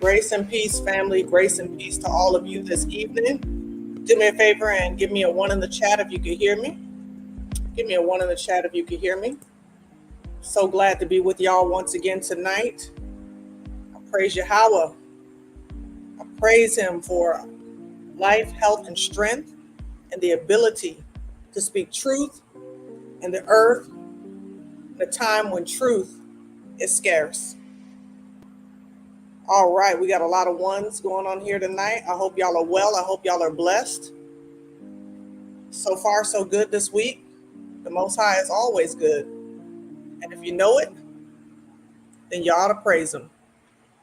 Grace and peace, family. Grace and peace to all of you this evening. Do me a favor and give me a one in the chat if you can hear me. Give me a one in the chat if you can hear me. So glad to be with y'all once again tonight. I praise Yahweh. I praise Him for life, health, and strength, and the ability to speak truth in the earth in a time when truth is scarce. All right, we got a lot of ones going on here tonight. I hope y'all are well. I hope y'all are blessed. So far, so good this week. The Most High is always good. And if you know it, then you ought to praise Him.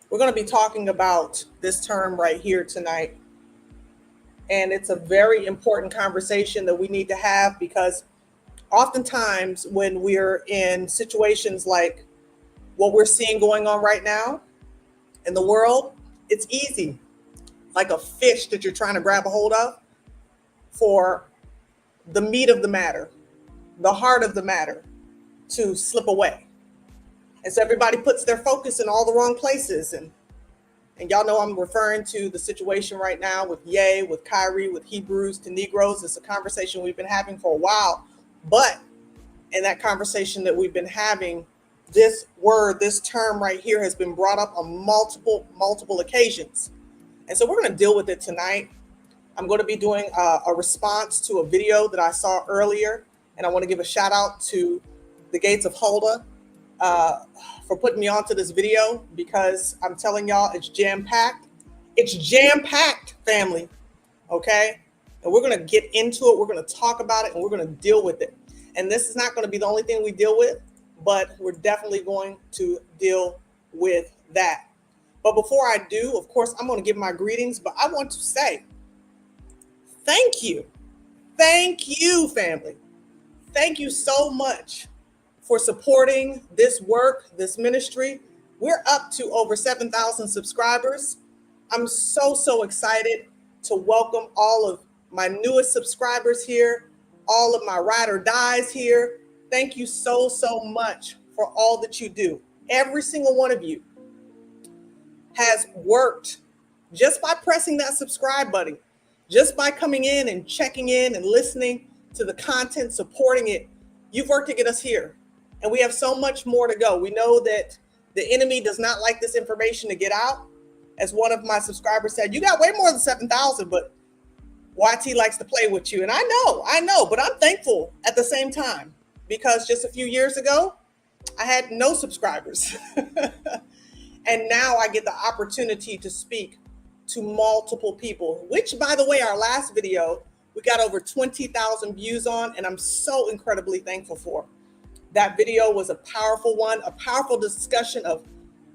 We're going to be talking about this term right here tonight. And it's a very important conversation that we need to have because oftentimes when we're in situations like what we're seeing going on right now in the world, it's easy, like a fish that you're trying to grab a hold of, for the meat of the matter, the heart of the matter, to slip away. And so everybody puts their focus in all the wrong places. And y'all know I'm referring to the situation right now with with Kyrie, with Hebrews to Negroes. It's a conversation we've been having for a while. But in that conversation that we've been having, this word, this term right here has been brought up on multiple occasions. And so we're going to deal with it tonight. I'm going to be doing a response to a video that I saw earlier. And I want to give a shout out to the Gates of Huldah for putting me onto this video, because I'm telling y'all, it's jam-packed. It's jam-packed, family. Okay? And we're going to get into it. We're going to talk about it, and we're going to deal with it. And this is not going to be the only thing we deal with, but we're definitely going to deal with that. But before I do, of course, I'm going to give my greetings, but I want to say thank you. Thank you, family. Thank you so much for supporting this work, this ministry. We're up to over 7,000 subscribers. I'm so excited to welcome all of my newest subscribers here, all of my ride or dies here. Thank you so much for all that you do. Every single one of you has worked just by pressing that subscribe button, just by coming in and checking in and listening to the content, supporting it. You've worked to get us here. And we have so much more to go. We know that the enemy does not like this information to get out. As one of my subscribers said, you got way more than 7,000, but YT likes to play with you. And I know, but I'm thankful at the same time, because just a few years ago, I had no subscribers. And now I get the opportunity to speak to multiple people, which, by the way, our last video, we got over 20,000 views on, and I'm so incredibly thankful for. That video was a powerful one, a powerful discussion of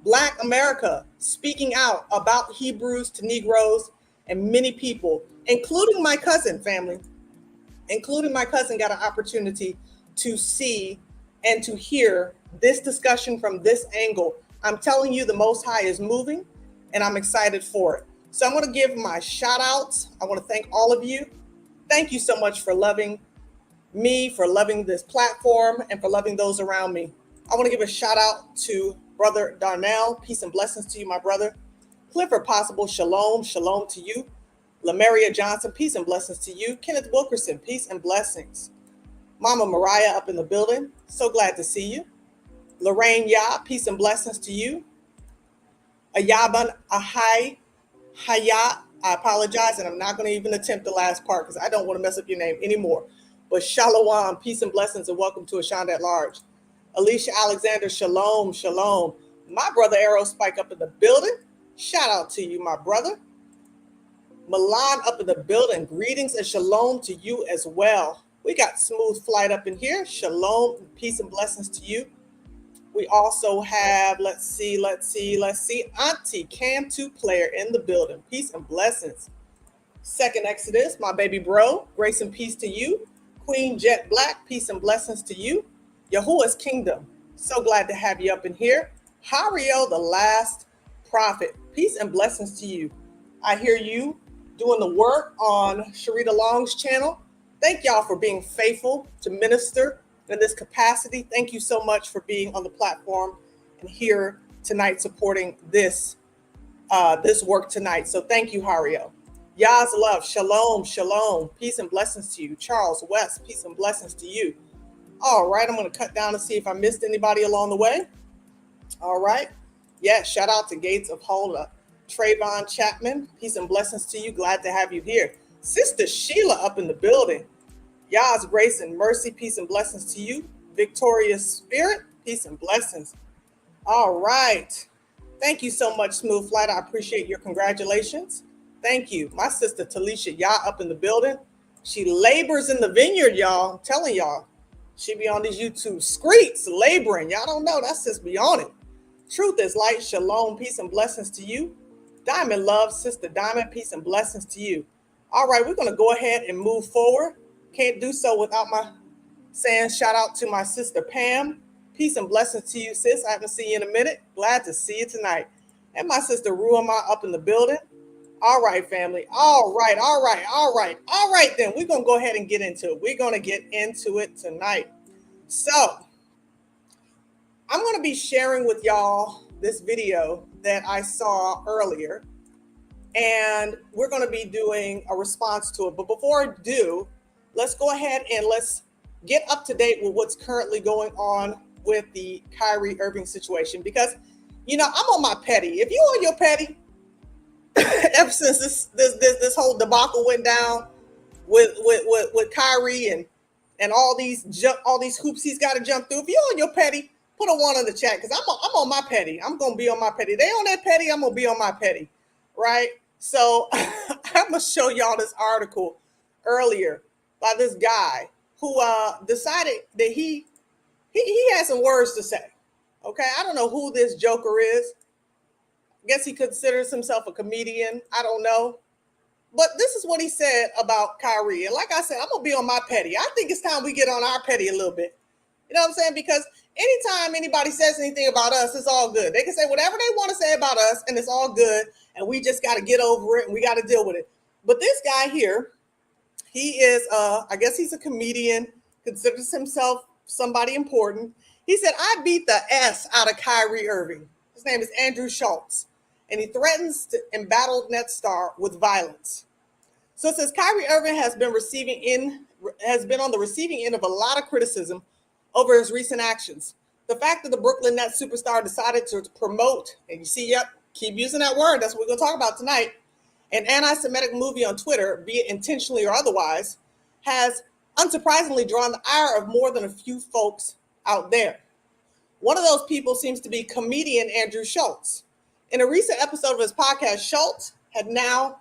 Black America speaking out about Hebrews to Negroes, and many people, including my cousin, family, including my cousin, got an opportunity to see and to hear this discussion from this angle. I'm telling you, the Most High is moving, and I'm excited for it. So I'm going to give my shout outs. I want to thank all of you. Thank you so much for loving me, for loving this platform, and for loving those around me. I want to give a shout out to Brother Darnell. Peace and blessings to you, my brother. Clifford Possible, shalom to you. Lamaria Johnson, peace and blessings to you. Kenneth Wilkerson, peace and blessings. Mama Mariah up in the building, so glad to see you. Lorraine Yah, peace and blessings to you. Ayaban Ahai Hayat, I apologize, and I'm not going to even attempt the last part because I don't want to mess up your name anymore. But Shalom, peace and blessings, and welcome to Ashanda at Large. Alicia Alexander, shalom. My brother Arrow Spike up in the building. Shout out to you, my brother. Milan up in the building. Greetings and shalom to you as well. We got Smooth Flight up in here. Shalom, peace and blessings to you. We also have, let's see, Auntie Cam 2 player in the building. Peace and blessings. Second Exodus, my baby bro. Grace and peace to you. Queen Jet Black, peace and blessings to you. Yahuwah's Kingdom, so glad to have you up in here. Hario, the last prophet, peace and blessings to you. I hear you doing the work on Sharita Long's channel. Thank y'all for being faithful to minister in this capacity. Thank you so much for being on the platform and here tonight supporting this this work tonight. So thank you, Hario. Yah's love, shalom, shalom, peace and blessings to you. Charles West, peace and blessings to you. All right, I'm going to cut down to see if I missed anybody along the way. All right. Yeah, shout out to Gates of Hola. Trayvon Chapman, peace and blessings to you. Glad to have you here. Sister Sheila up in the building. Yah's grace and mercy, peace and blessings to you. Victorious Spirit, peace and blessings. All right. Thank you so much, Smooth Flight. I appreciate your congratulations. Thank you. My sister Talisha Yah up in the building. She labors in the vineyard, y'all. I'm telling y'all. She be on these YouTube streets laboring. Y'all don't know. That's just be on it. Truth is light. Shalom, peace and blessings to you. Diamond love, Sister Diamond, peace and blessings to you. All right, we're going to go ahead and move forward. Can't do so without my saying shout out to my sister Pam. Peace and blessings to you, sis. I haven't seen you in a minute. Glad to see you tonight. And my sister Ruama up in the building. All right, family. All right then. We're going to go ahead and get into it. We're going to get into it tonight. So I'm going to be sharing with y'all this video that I saw earlier. And we're going to be doing a response to it. But before I do, let's go ahead and let's get up to date with what's currently going on with the Kyrie Irving situation. Because, you know, I'm on my petty. If you on your petty, ever since this whole debacle went down with Kyrie and all these hoops he's got to jump through. If you're on your petty, put a 1 in the chat because I'm on my petty. I'm gonna be on my petty. They on that petty, I'm gonna be on my petty, right? So I'm gonna show y'all this article earlier by this guy who decided that he had some words to say. Okay, I don't know who this joker is. I guess he considers himself a comedian. I don't know. But this is what he said about Kyrie. And like I said, I'm going to be on my petty. I think it's time we get on our petty a little bit. You know what I'm saying? Because anytime anybody says anything about us, it's all good. They can say whatever they want to say about us, and it's all good. And we just got to get over it, and we got to deal with it. But this guy here, he is, I guess he's a comedian, considers himself somebody important. He said, I beat the S out of Kyrie Irving. His name is Andrew Schultz. And he threatens to embattle net star with violence. So it says Kyrie Irving has been on the receiving end of a lot of criticism over his recent actions. The fact that the Brooklyn Nets superstar decided to promote, and you see, yep, keep using that word, that's what we're going to talk about tonight, an anti-Semitic movie on Twitter, be it intentionally or otherwise, has unsurprisingly drawn the ire of more than a few folks out there. One of those people seems to be comedian Andrew Schultz. In a recent episode of his podcast, Schultz had now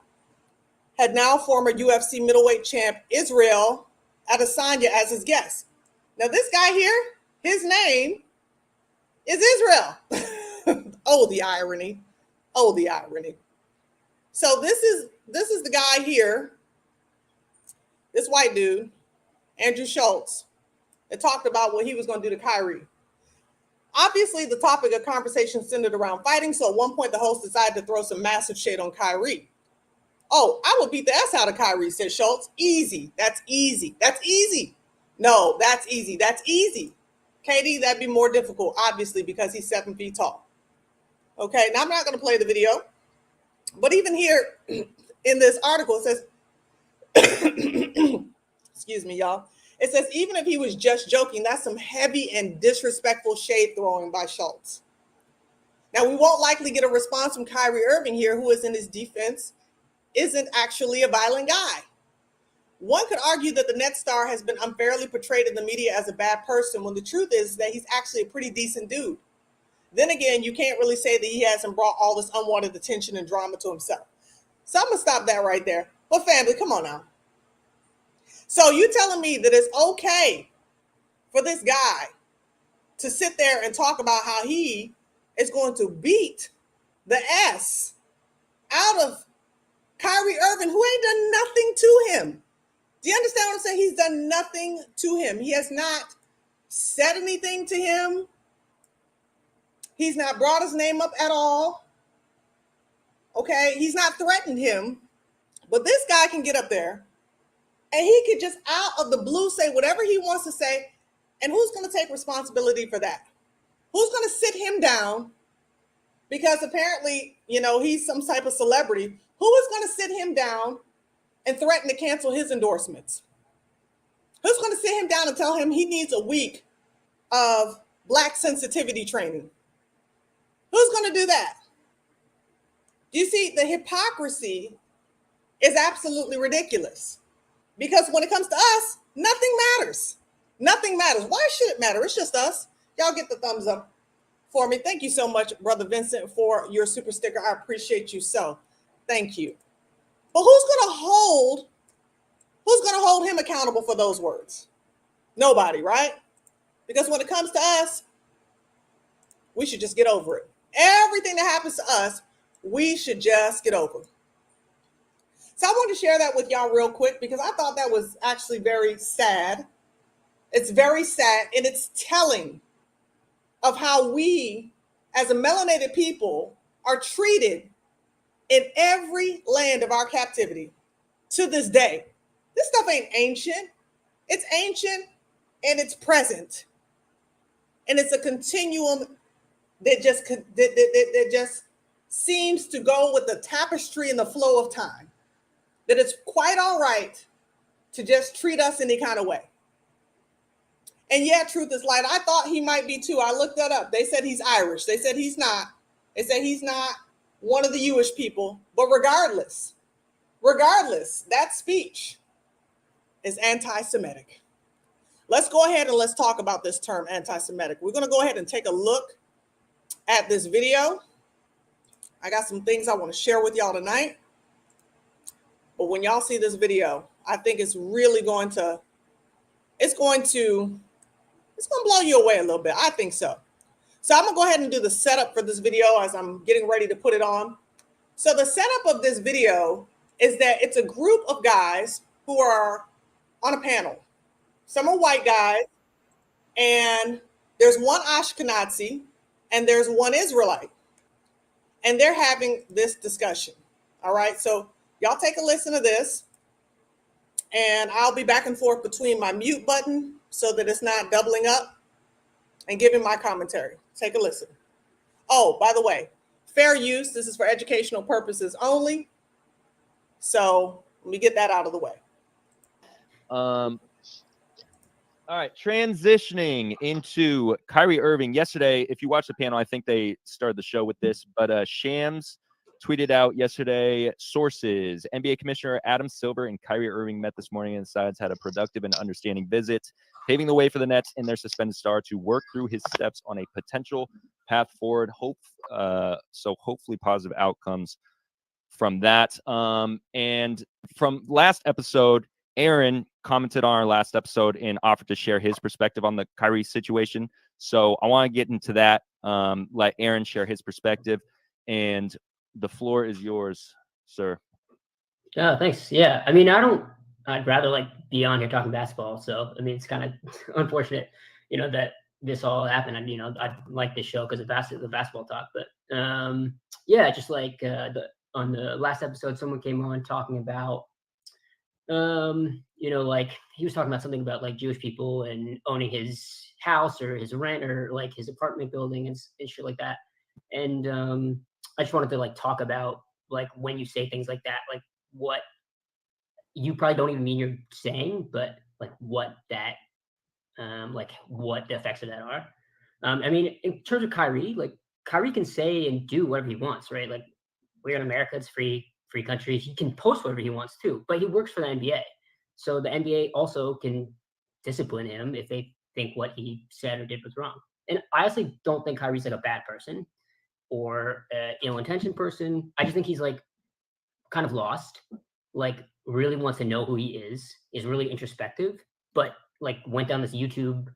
former UFC middleweight champ Israel Adesanya as his guest. Now this guy here, his name is Israel. Oh, the irony. Oh, the irony. So this is the guy here, this white dude, Andrew Schultz, that talked about what he was going to do to Kyrie. Obviously, the topic of conversation centered around fighting, so at one point the host decided to throw some massive shade on Kyrie. Oh, I would beat the S out of Kyrie, said Schultz. Easy. That's easy. That's easy. No, that's easy. That's easy. KD, that'd be more difficult, obviously, because he's 7 feet tall. Okay, now I'm not going to play the video, but even here in this article, it says, excuse me, y'all. It says, even if he was just joking, that's some heavy and disrespectful shade throwing by Schultz. Now, we won't likely get a response from Kyrie Irving here, who is in his defense, isn't actually a violent guy. One could argue that the net star has been unfairly portrayed in the media as a bad person, when the truth is that he's actually a pretty decent dude. Then again, you can't really say that he hasn't brought all this unwanted attention and drama to himself. So I'm going to stop that right there. But family, come on now. So you telling me that it's okay for this guy to sit there and talk about how he is going to beat the S out of Kyrie Irving, who ain't done nothing to him? Do you understand what I'm saying? He's done nothing to him. He has not said anything to him. He's not brought his name up at all. Okay, he's not threatened him. But this guy can get up there and he could just out of the blue say whatever he wants to say. And who's going to take responsibility for that? Who's going to sit him down because apparently, he's some type of celebrity. Who is going to sit him down and threaten to cancel his endorsements? Who's going to sit him down and tell him he needs a week of Black sensitivity training? Who's going to do that? Do you see the hypocrisy is absolutely ridiculous? Because when it comes to us, nothing matters. Nothing matters. Why should it matter? It's just us. Y'all get the thumbs up for me. Thank you so much, Brother Vincent, for your super sticker. I appreciate you so. Thank you. But who's going to hold him accountable for those words? Nobody, right? Because when it comes to us, we should just get over it. Everything that happens to us, we should just get over. So I wanted to share that with y'all real quick because I thought that was actually very sad. It's very sad, and it's telling of how we, as a melanated people, are treated in every land of our captivity to this day. This stuff ain't ancient. It's ancient and it's present. And it's a continuum that just seems to go with the tapestry and the flow of time. That it's quite all right to just treat us any kind of way. And yeah, truth is light. I thought he might be too. I looked that up. They said he's Irish. They said he's not. They said he's not one of the Jewish people. But regardless, that speech is anti-Semitic. Let's go ahead and let's talk about this term anti-Semitic. We're going to go ahead and take a look at this video. I got some things I want to share with y'all tonight. But when y'all see this video, I think it's really going to blow you away a little bit. I think so. So I'm going to go ahead and do the setup for this video as I'm getting ready to put it on. So the setup of this video is that it's a group of guys who are on a panel. Some are white guys, and there's one Ashkenazi, and there's one Israelite. And they're having this discussion. All right, so y'all take a listen to this, and I'll be back and forth between my mute button so that it's not doubling up and giving my commentary. Take a listen. Oh, by the way, fair use. This is for educational purposes only. So let me get that out of the way. All right, transitioning into Kyrie Irving. Yesterday, if you watch the panel, I think they started the show with this, but Shams tweeted out yesterday, sources, NBA Commissioner Adam Silver and Kyrie Irving met this morning and the sides had a productive and understanding visit, paving the way for the Nets and their suspended star to work through his steps on a potential path forward. So hopefully positive outcomes from that. And from last episode, Aaron commented on our last episode and offered to share his perspective on the Kyrie situation. So I want to get into that, let Aaron share his perspective, and the floor is yours, sir. Oh, thanks. Yeah. I mean, I'd rather be on here talking basketball. So, I mean, it's kind of unfortunate, that this all happened. And, I like this show because of the basketball talk. But yeah, just on the last episode, someone came on talking about, he was talking about something about Jewish people and owning his house or his rent or his apartment building and shit like that. And I just wanted to talk about when you say things like that, what you probably don't even mean you're saying, but what that, what the effects of that are. I mean, in terms of Kyrie, Kyrie can say and do whatever he wants, right? We're in America, it's free country. He can post whatever he wants to, but he works for the NBA. So the NBA also can discipline him if they think what he said or did was wrong. And I honestly don't think Kyrie's a bad person or ill-intentioned person. I just think he's kind of lost, really wants to know who he is really introspective, but went down this YouTube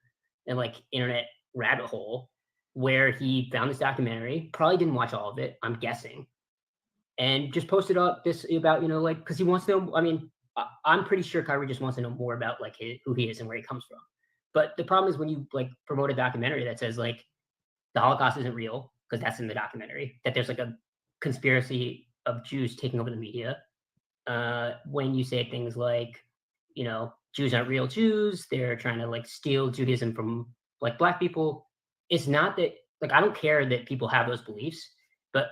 and internet rabbit hole where he found this documentary, probably didn't watch all of it, I'm guessing, and just posted up this about, because he wants to know. I mean, I'm pretty sure Kyrie just wants to know more about who he is and where he comes from. But the problem is when you promote a documentary that says the Holocaust isn't real, because that's in the documentary, that there's a conspiracy of Jews taking over the media. When you say things Jews aren't real Jews, they're trying to steal Judaism from Black people. It's not that I don't care that people have those beliefs. But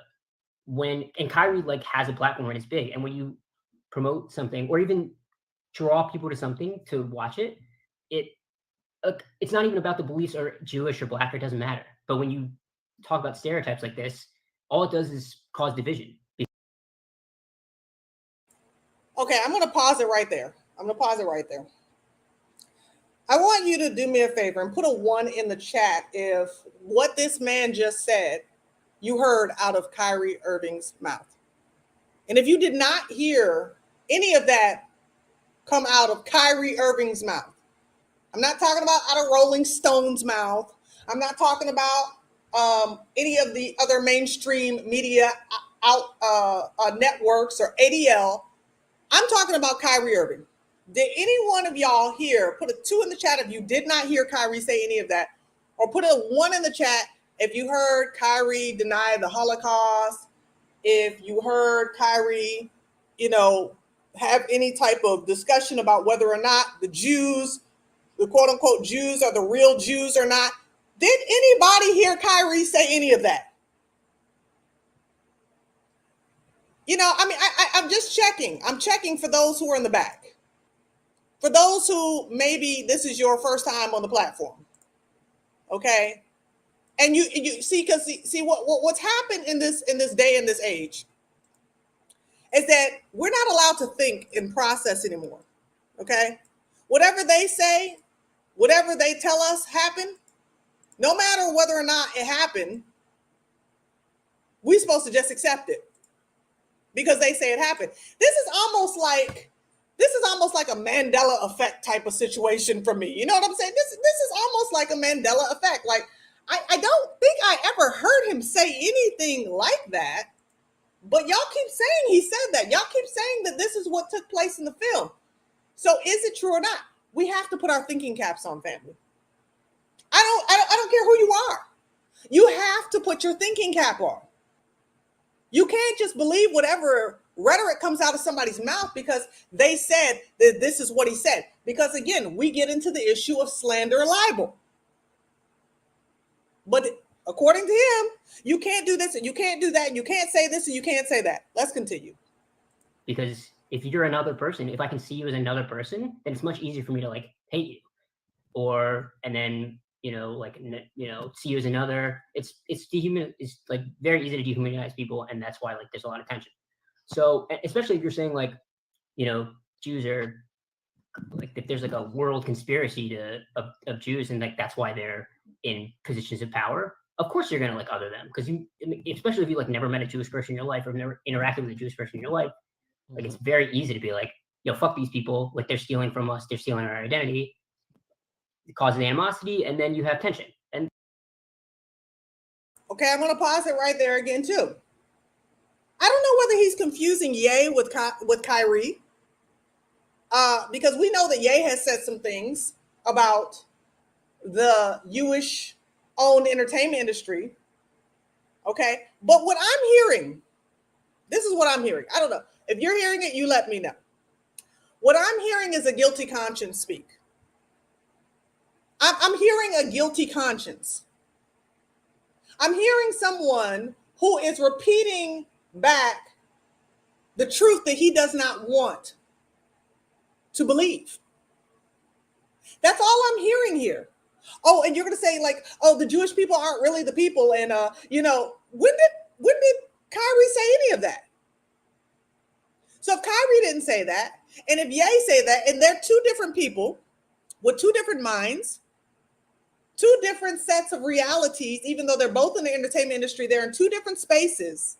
and Kyrie like has a platform and it's big, and when you promote something or even draw people to something to watch it, it's not even about the beliefs or Jewish or black, or it doesn't matter. But when you talk about stereotypes like this, all it does is cause division. Okay, I'm going to pause it right there. I want you to do me a favor and put a 1 in the chat if what this man just said you heard out of Kyrie Irving's mouth. And if you did not hear any of that come out of Kyrie Irving's mouth, I'm not talking about out of Rolling Stone's mouth. I'm not talking about any of the other mainstream media networks or ADL. I'm talking about Kyrie Irving. Did any one of y'all here put a 2 in the chat if you did not hear Kyrie say any of that, or put a 1 in the chat if you heard Kyrie deny the Holocaust, if you heard Kyrie, have any type of discussion about whether or not the Jews, the quote unquote Jews, are the real Jews or not. Did anybody hear Kyrie say any of that? I'm just checking. I'm checking for those who are in the back. For those who maybe this is your first time on the platform. Okay. And you see, because see what's happened in this day and this age is that we're not allowed to think and process anymore. Okay. Whatever they say, whatever they tell us happened, no matter whether or not it happened, we're supposed to just accept it because they say it happened. This is almost like a Mandela effect type of situation for me. You know what I'm saying? This is almost like a Mandela effect. Like, I don't think I ever heard him say anything like that, but y'all keep saying he said that. Y'all keep saying that this is what took place in the film. So is it true or not? We have to put our thinking caps on, family. I don't care who you are. You have to put your thinking cap on. You can't just believe whatever rhetoric comes out of somebody's mouth because they said that this is what he said. Because again, we get into the issue of slander and libel. But according to him, you can't do this and you can't do that and you can't say this and you can't say that. Let's continue. Because if you're another person, if I can see you as another person, then it's much easier for me to like hate you, and then see you as another. It's like very easy to dehumanize people, and that's why like there's a lot of tension. So especially if you're saying like, Jews are like, if there's like a world conspiracy of Jews, and like that's why they're in positions of power. Of course you're gonna like other them, because especially if you like never met a Jewish person in your life or never interacted with a Jewish person in your life, like it's very easy to be like, fuck these people, like they're stealing from us, they're stealing our identity. It causes animosity, and then you have tension. And okay, I'm gonna pause it right there again too. I don't know whether he's confusing Ye with Kyrie, because we know that Ye has said some things about the Jewish-owned entertainment industry. Okay, but what I'm hearing, this is what I'm hearing. I don't know. If you're hearing it, you let me know. What I'm hearing is a guilty conscience speak. I'm hearing a guilty conscience. I'm hearing someone who is repeating back the truth that he does not want to believe. That's all I'm hearing here. Oh, and you're going to say like, oh, the Jewish people aren't really the people. And, when did Kyrie say any of that? So if Kyrie didn't say that, and if Ye say that, and they're two different people with two different minds, two different sets of realities, even though they're both in the entertainment industry, they're in two different spaces.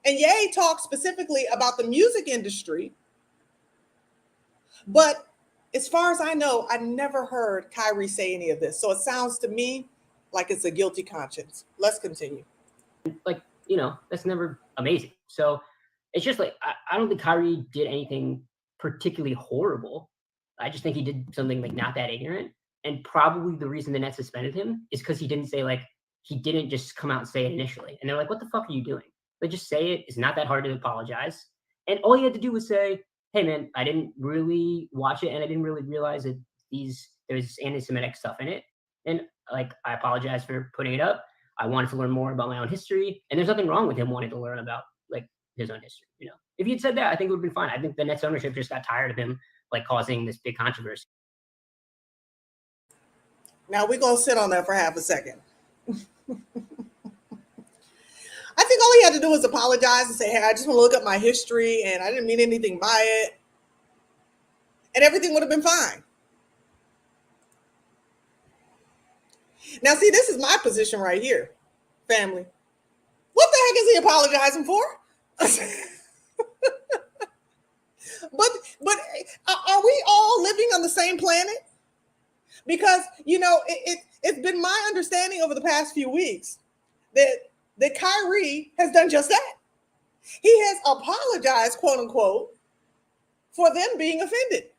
And Ye talks specifically about the music industry. But as far as I know, I never heard Kyrie say any of this. So it sounds to me like it's a guilty conscience. Let's continue. Like, that's never amazing. So it's just like, I don't think Kyrie did anything particularly horrible. I just think he did something like not that ignorant. And probably the reason the Nets suspended him is because he didn't just come out and say it initially. And they're like, what the fuck are you doing? Like, just say it. It's not that hard to apologize. And all he had to do was say, hey man, I didn't really watch it and I didn't really realize that there's anti-Semitic stuff in it. And like, I apologize for putting it up. I wanted to learn more about my own history, and there's nothing wrong with him wanting to learn about like his own history. You know, if he'd said that, I think it would be fine. I think the Nets ownership just got tired of him like causing this big controversy. Now we're gonna sit on that for half a second. I think all he had to do was apologize and say, hey, I just want to look up my history and I didn't mean anything by it. And everything would have been fine. Now, see, this is my position right here, family. What the heck is he apologizing for? But are we all living on the same planet? Because, you know, it's been my understanding over the past few weeks that Kyrie has done just that. He has apologized, quote unquote, for them being offended.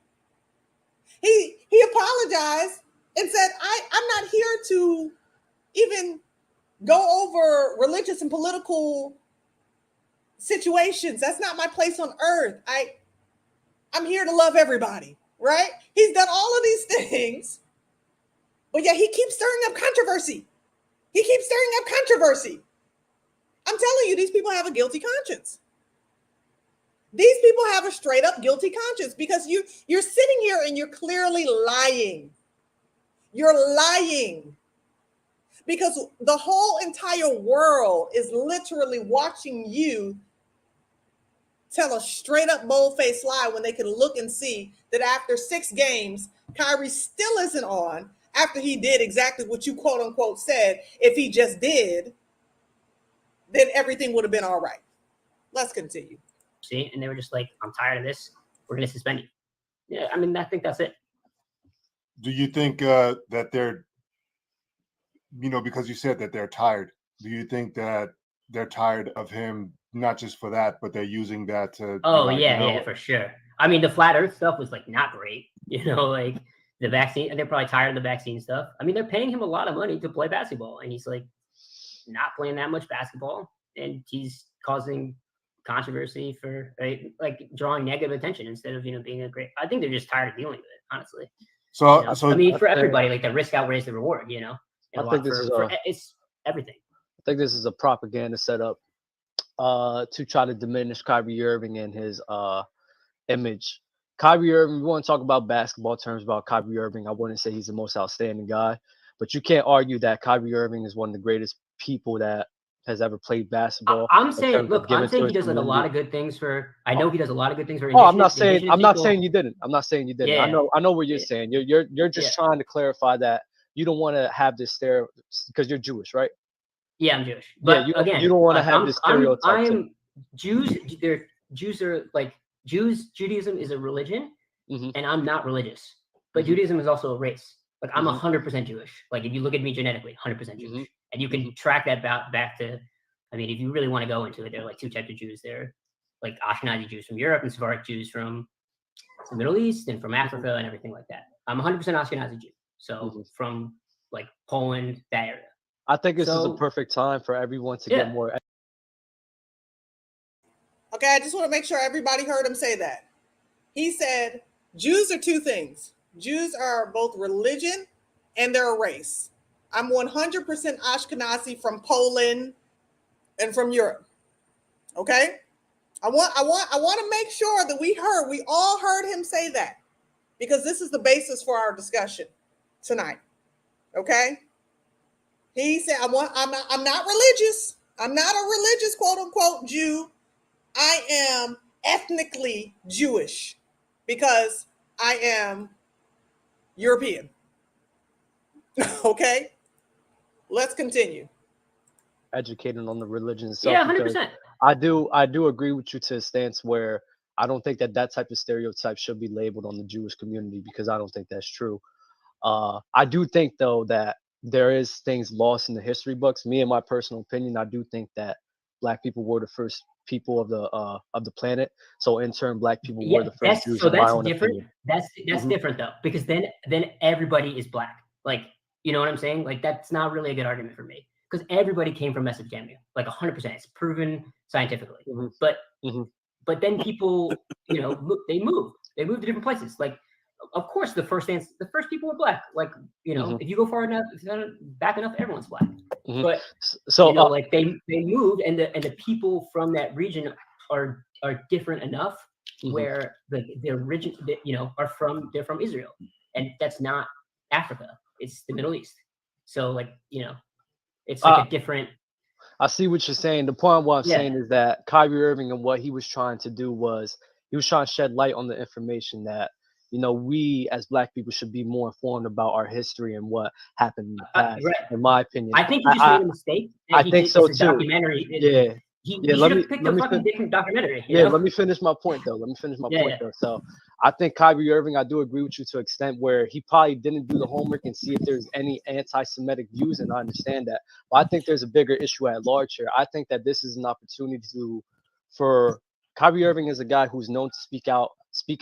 He apologized and said, I'm not here to even go over religious and political situations. That's not my place on earth. I'm here to love everybody, right? He's done all of these things, but yet he keeps stirring up controversy. I'm telling you, these people have a guilty conscience. These people have a straight up guilty conscience because you're sitting here and you're clearly lying. You're lying because the whole entire world is literally watching you tell a straight up bold-faced lie when they can look and see that after 6 games, Kyrie still isn't on after he did exactly what you quote unquote said. If he just did, then everything would have been all right. Let's continue. See, and they were just like, I'm tired of this. We're going to suspend you. Yeah, I mean, I think that's it. Do you think that they're, you know, because you said that they're tired, do you think that they're tired of him, not just for that, but they're using that to... Oh, like, yeah, you know, yeah, for sure. I mean, the flat earth stuff was like not great, you know, like the vaccine, and they're probably tired of the vaccine stuff. I mean, they're paying him a lot of money to play basketball, and he's like not playing that much basketball, and he's causing controversy for like drawing negative attention instead of, you know, being a great... I think they're just tired of dealing with it, honestly. So, You know? so I mean, for everybody, like the risk outweighs the reward, you know. I think this is it's everything. I think this is a propaganda setup to try to diminish Kyrie Irving and his image. Kyrie Irving, we want to talk about basketball terms about Kyrie Irving. I wouldn't say he's the most outstanding guy, but you can't argue that Kyrie Irving is one of the greatest people that has ever played basketball. I'm saying, look, I'm saying he does like a lot of good things for. I know he does a lot of good things for. Oh, I'm not saying you didn't. I'm not saying you didn't. Yeah. I know what you're saying. You're just trying to clarify that you don't want to have this because you're Jewish, right? Yeah, I'm Jewish. But yeah, again, you don't want to have this stereotype. Jews are like Judaism is a religion, mm-hmm. and I'm not religious. But mm-hmm. Judaism is also a race. Like I'm mm-hmm. 100% Jewish. Like if you look at me genetically, 100% Jewish, mm-hmm. and you can track that back to. I mean, if you really want to go into it, there are like 2 types of Jews. There, like Ashkenazi Jews from Europe and Sephardic Jews from the Middle East and from Africa and everything like that. I'm 100% Ashkenazi Jew, so from like Poland, that area. I think this is a perfect time for everyone to get more. Okay, I just want to make sure everybody heard him say that. He said Jews are 2 things. Jews are both religion and they're a race. I'm 100% Ashkenazi from Poland and from Europe. Okay? I want to make sure that we all heard him say that, because this is the basis for our discussion tonight. Okay? He said, I'm not religious. I'm not a religious quote unquote Jew. I am ethnically Jewish because I am European. Okay? Let's continue. Educated on the religion itself. Yeah, 100%. I do agree with you to a stance where I don't think that type of stereotype should be labeled on the Jewish community, because I don't think that's true. I do think though that there is things lost in the history books. Me, in my personal opinion, I do think that Black people were the first people of the planet. So in turn, Black people were the first Jews. So that's different. Opinion. That's mm-hmm. different though, because then everybody is Black. Like, you know what I'm saying? Like that's not really a good argument for me, because everybody came from Mesopotamia, like 100%. It's proven scientifically. Mm-hmm. But then people, you know, they moved to different places. Like of course, the first people were black. Like, you know, if you go far enough, if you're back enough, everyone's black. But So you know, like they moved, and the people from that region are different enough where the origin, you know, they're from Israel, and that's not Africa. It's the Middle East. So like, you know, it's like a different. I see what you're saying. The point what I'm Yeah. saying is that Kyrie Irving and what he was trying to do was he was trying to shed light on the information that, you know, we as black people should be more informed about our history and what happened in the past. Right. In my opinion, I think he just made a mistake. I think so it's a too. documentary. Yeah. He Yeah, should have picked a fucking different documentary. You know? Let me finish my point though. Yeah. So I think Kyrie Irving, I do agree with you to an extent where he probably didn't do the homework and see if there's any anti-Semitic views, and I understand that. But I think there's a bigger issue at large here. I think that this is an opportunity for Kyrie Irving is a guy who's known to speak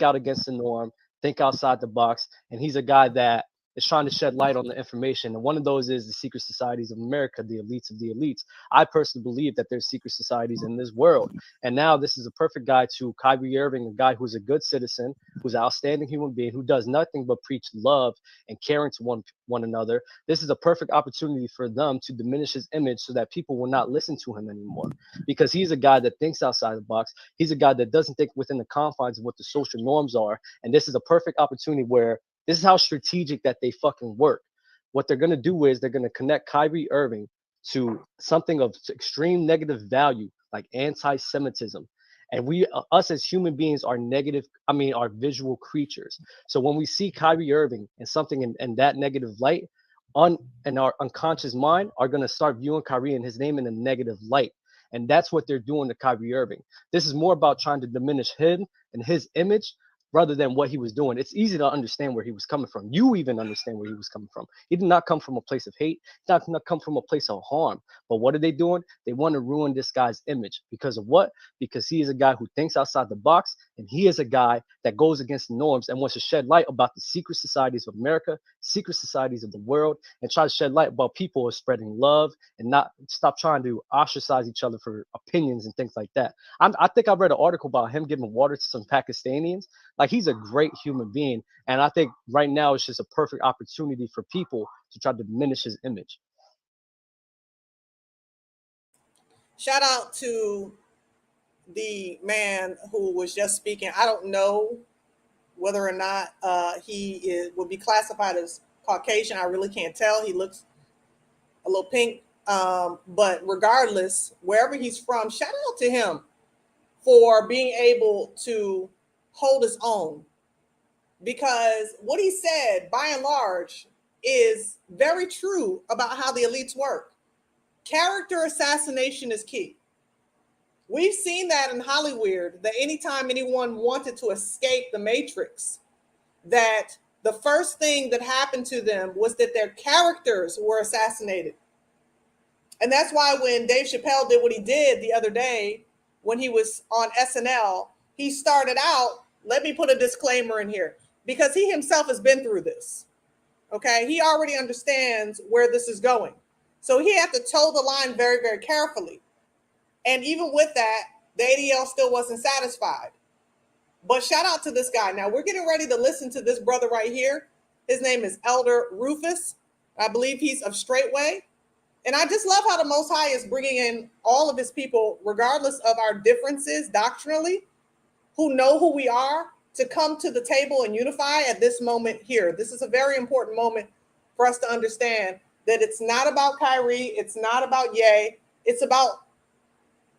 out against the norm, think outside the box, and he's a guy that is trying to shed light on the information. And one of those is the secret societies of America, the elites of the elites. I personally believe that there's secret societies in this world. And now this is a perfect guy to Kyrie Irving, a guy who's a good citizen, who's an outstanding human being, who does nothing but preach love and caring to one another. This is a perfect opportunity for them to diminish his image so that people will not listen to him anymore. Because he's a guy that thinks outside the box. He's a guy that doesn't think within the confines of what the social norms are. And this is a perfect opportunity where this is how strategic that they fucking work. What they're going to do is they're going to connect Kyrie Irving to something of extreme negative value, like anti-Semitism. And us as human beings are are visual creatures. So when we see Kyrie Irving and something in that negative light, in our unconscious mind are going to start viewing Kyrie and his name in a negative light. And that's what they're doing to Kyrie Irving. This is more about trying to diminish him and his image rather than what he was doing. It's easy to understand where he was coming from. You even understand where he was coming from. He did not come from a place of hate. He did not come from a place of harm. But what are they doing? They want to ruin this guy's image. Because of what? Because he is a guy who thinks outside the box, and he is a guy that goes against the norms and wants to shed light about the secret societies of America, secret societies of the world, and try to shed light about people who are spreading love and not stop trying to ostracize each other for opinions and things like that. I think I read an article about him giving water to some Pakistanians. Like, he's a great human being. And I think right now it's just a perfect opportunity for people to try to diminish his image. Shout out to the man who was just speaking. I don't know whether or not would be classified as Caucasian. I really can't tell. He looks a little pink. But regardless, wherever he's from, shout out to him for being able to hold his own, because what he said by and large is very true about how the elites work. Character assassination is key. We've seen that in Hollywood, that anytime anyone wanted to escape the matrix, that the first thing that happened to them was that their characters were assassinated. And that's why when Dave Chappelle did what he did the other day, when he was on SNL, he started out, let me put a disclaimer in here, because he himself has been through this. Okay, he already understands where this is going. So he had to toe the line very, very carefully. And even with that, the ADL still wasn't satisfied. But shout out to this guy. Now we're getting ready to listen to this brother right here. His name is Elder Rufus. I believe he's of Straightway. And I just love how the Most High is bringing in all of his people, regardless of our differences doctrinally, who know who we are, to come to the table and unify at this moment here. This is a very important moment for us to understand that it's not about Kyrie. It's not about Ye. It's about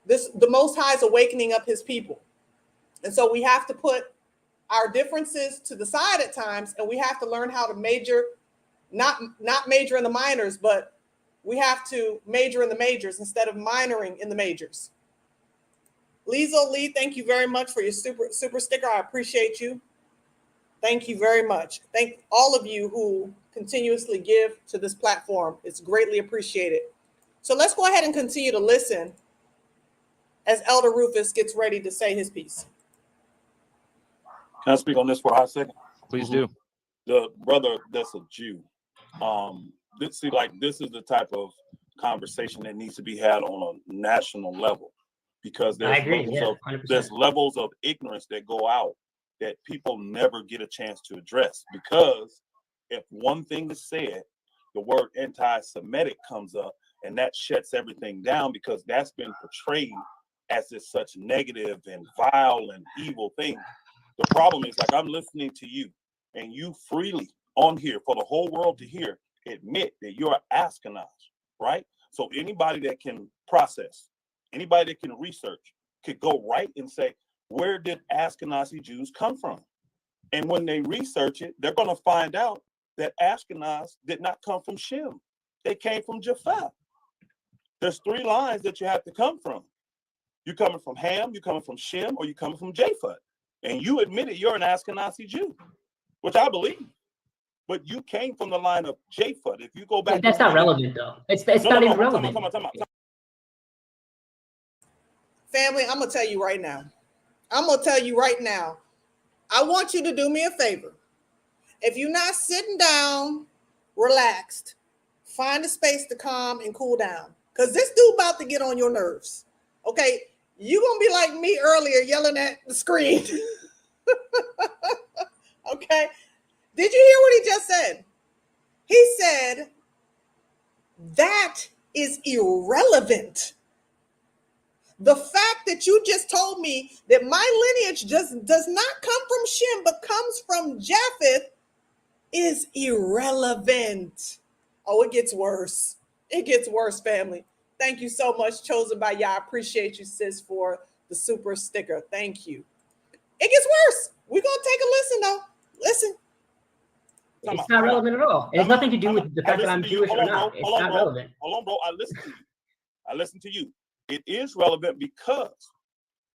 the Most High's awakening up his people. And so we have to put our differences to the side at times, and we have to learn how to major, not major in the minors, but we have to major in the majors instead of minoring in the majors. Lizo Lee, thank you very much for your super sticker. I appreciate you. Thank you very much. Thank all of you who continuously give to this platform. It's greatly appreciated. So let's go ahead and continue to listen as Elder Rufus gets ready to say his piece. Can I speak on this for a hot second? Please do. The brother that's a Jew. This is the type of conversation that needs to be had on a national level, because there's levels of ignorance that go out that people never get a chance to address, because if one thing is said, the word anti-Semitic comes up, and that shuts everything down, because that's been portrayed as this such negative and vile and evil thing. The problem is, like, I'm listening to you, and you freely on here for the whole world to hear admit that you're Ashkenazi, right? So anybody that can process, anybody that can research, could go right and say, where did Ashkenazi Jews come from? And when they research it, they're going to find out that Ashkenaz did not come from Shem. They came from Japheth. There's 3 lines that you have to come from. You're coming from Ham, you're coming from Shem, or you're coming from Japheth. And you admitted you're an Ashkenazi Jew, which I believe. But you came from the line of Japheth. If you go back, that's not relevant though. It's not even relevant. Family, I'm gonna tell you right now. I want you to do me a favor. If you're not sitting down, relaxed, find a space to calm and cool down. Because this dude about to get on your nerves. Okay? You're going to be like me earlier yelling at the screen. Okay? Did you hear what he just said? He said, that is irrelevant. The fact that you just told me that my lineage just does not come from Shem, but comes from Japheth, is irrelevant. Oh, it gets worse. It gets worse, family. Thank you so much, Chosen by Yah. I appreciate you, sis, for the super sticker. Thank you. It gets worse. We're going to take a listen, though. Listen. It's not relevant at all. It has nothing to do with the fact that I'm Jewish or not. It's not relevant. Hold on, bro. I listen to you. It is relevant because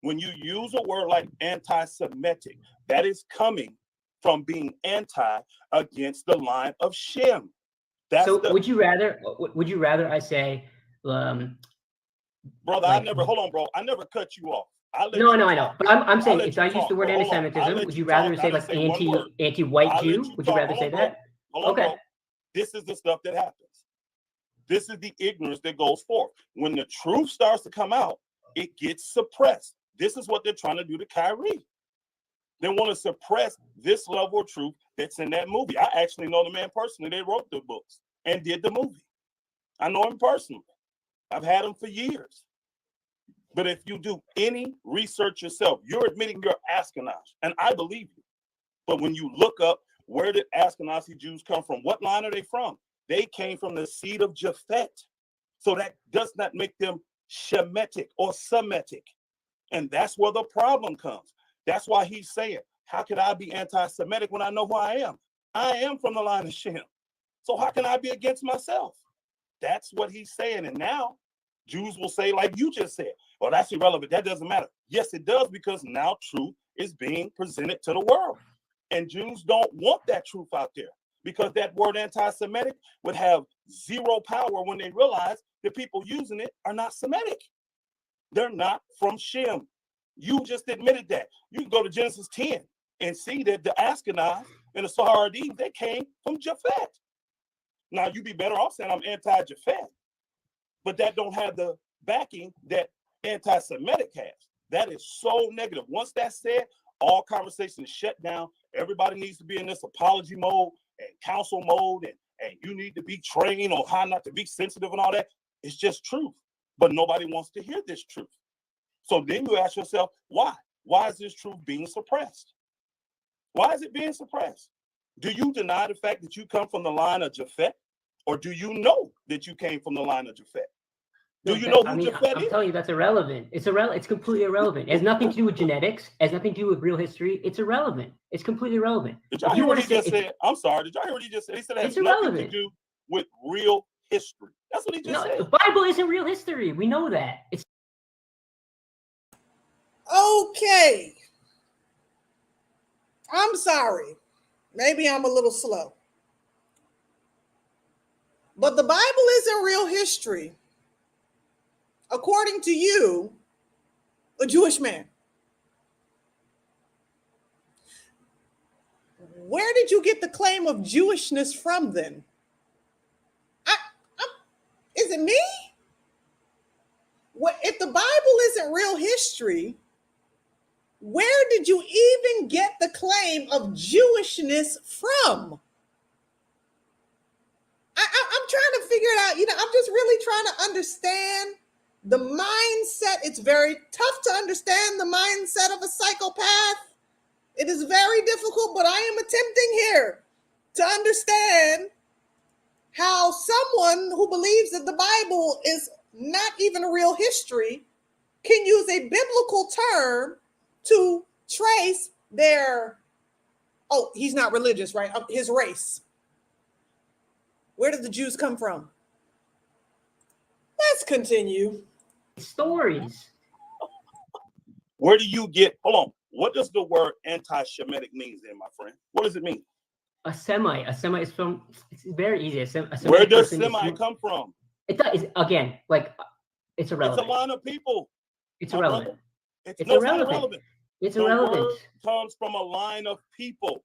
when you use a word like anti-Semitic, that is coming from being anti against the line of Shem. Would you rather I say, brother, like, hold on, bro. I never cut you off. No, I know. But I'm saying, if I use the word anti-Semitism, would you rather say like anti-white Jew? Would you rather say that? Okay. This is the stuff that happens. This is the ignorance that goes forth. When the truth starts to come out, it gets suppressed. This is what they're trying to do to Kyrie. They want to suppress this level of truth that's in that movie. I actually know the man personally. They wrote the books and did the movie. I know him personally. I've had him for years. But if you do any research yourself, you're admitting you're Ashkenazi, and I believe you. But when you look up, where did Ashkenazi Jews come from? What line are they from? They came from the seed of Japheth. So that does not make them Shemitic or Semitic. And that's where the problem comes. That's why he's saying, how could I be anti-Semitic when I know who I am? I am from the line of Shem. So how can I be against myself? That's what he's saying. And now Jews will say, like you just said, well, that's irrelevant. That doesn't matter. Yes, it does, because now truth is being presented to the world. And Jews don't want that truth out there, because that word anti-Semitic would have zero power when they realize the people using it are not Semitic. They're not from Shem. You just admitted that. You can go to Genesis 10 and see that the Ashkenaz and the Sephardim, they came from Japheth. Now, you'd be better off saying I'm anti-Japheth, but that don't have the backing that anti-Semitic has. That is so negative. Once that's said, all conversations shut down. Everybody needs to be in this apology mode and counsel mode, and you need to be trained on how not to be sensitive and all that. It's just truth. But nobody wants to hear this truth. So then you ask yourself, why? Why is this truth being suppressed? Why is it being suppressed? Do you deny the fact that you come from the line of Japheth? Or do you know that you came from the line of Japheth? Do you know who Japheth is? I'm telling you, that's irrelevant. It's completely irrelevant. It has nothing to do with genetics. It has nothing to do with real history. It's irrelevant. It's completely irrelevant. Did y'all hear what he just said? I'm sorry. Did y'all hear what he just said? He said it has nothing to do with real history. That's what he just said. The Bible isn't real history. We know that. It's okay. I'm sorry. Maybe I'm a little slow. But the Bible isn't real history. According to you, a Jewish man. Where did you get the claim of Jewishness from then? Is it me? If the Bible isn't real history, Where did you even get the claim of Jewishness from? I'm trying to figure it out. I'm just really trying to understand the mindset. It's very tough to understand the mindset of a psychopath. It is very difficult, but I am attempting here to understand how someone who believes that the Bible is not even a real history can use a biblical term to trace their, he's not religious, right? His race. Where did the Jews come from? Let's continue. Stories. Where do you get, hold on, what does the word anti-Semitic mean then, my friend? What does it mean? A Semite is from, it's very easy. Where does Semite come from? It's again, like, it's irrelevant. It's a line of people. It's irrelevant. It's irrelevant. It's the irrelevant. Word comes from a line of people,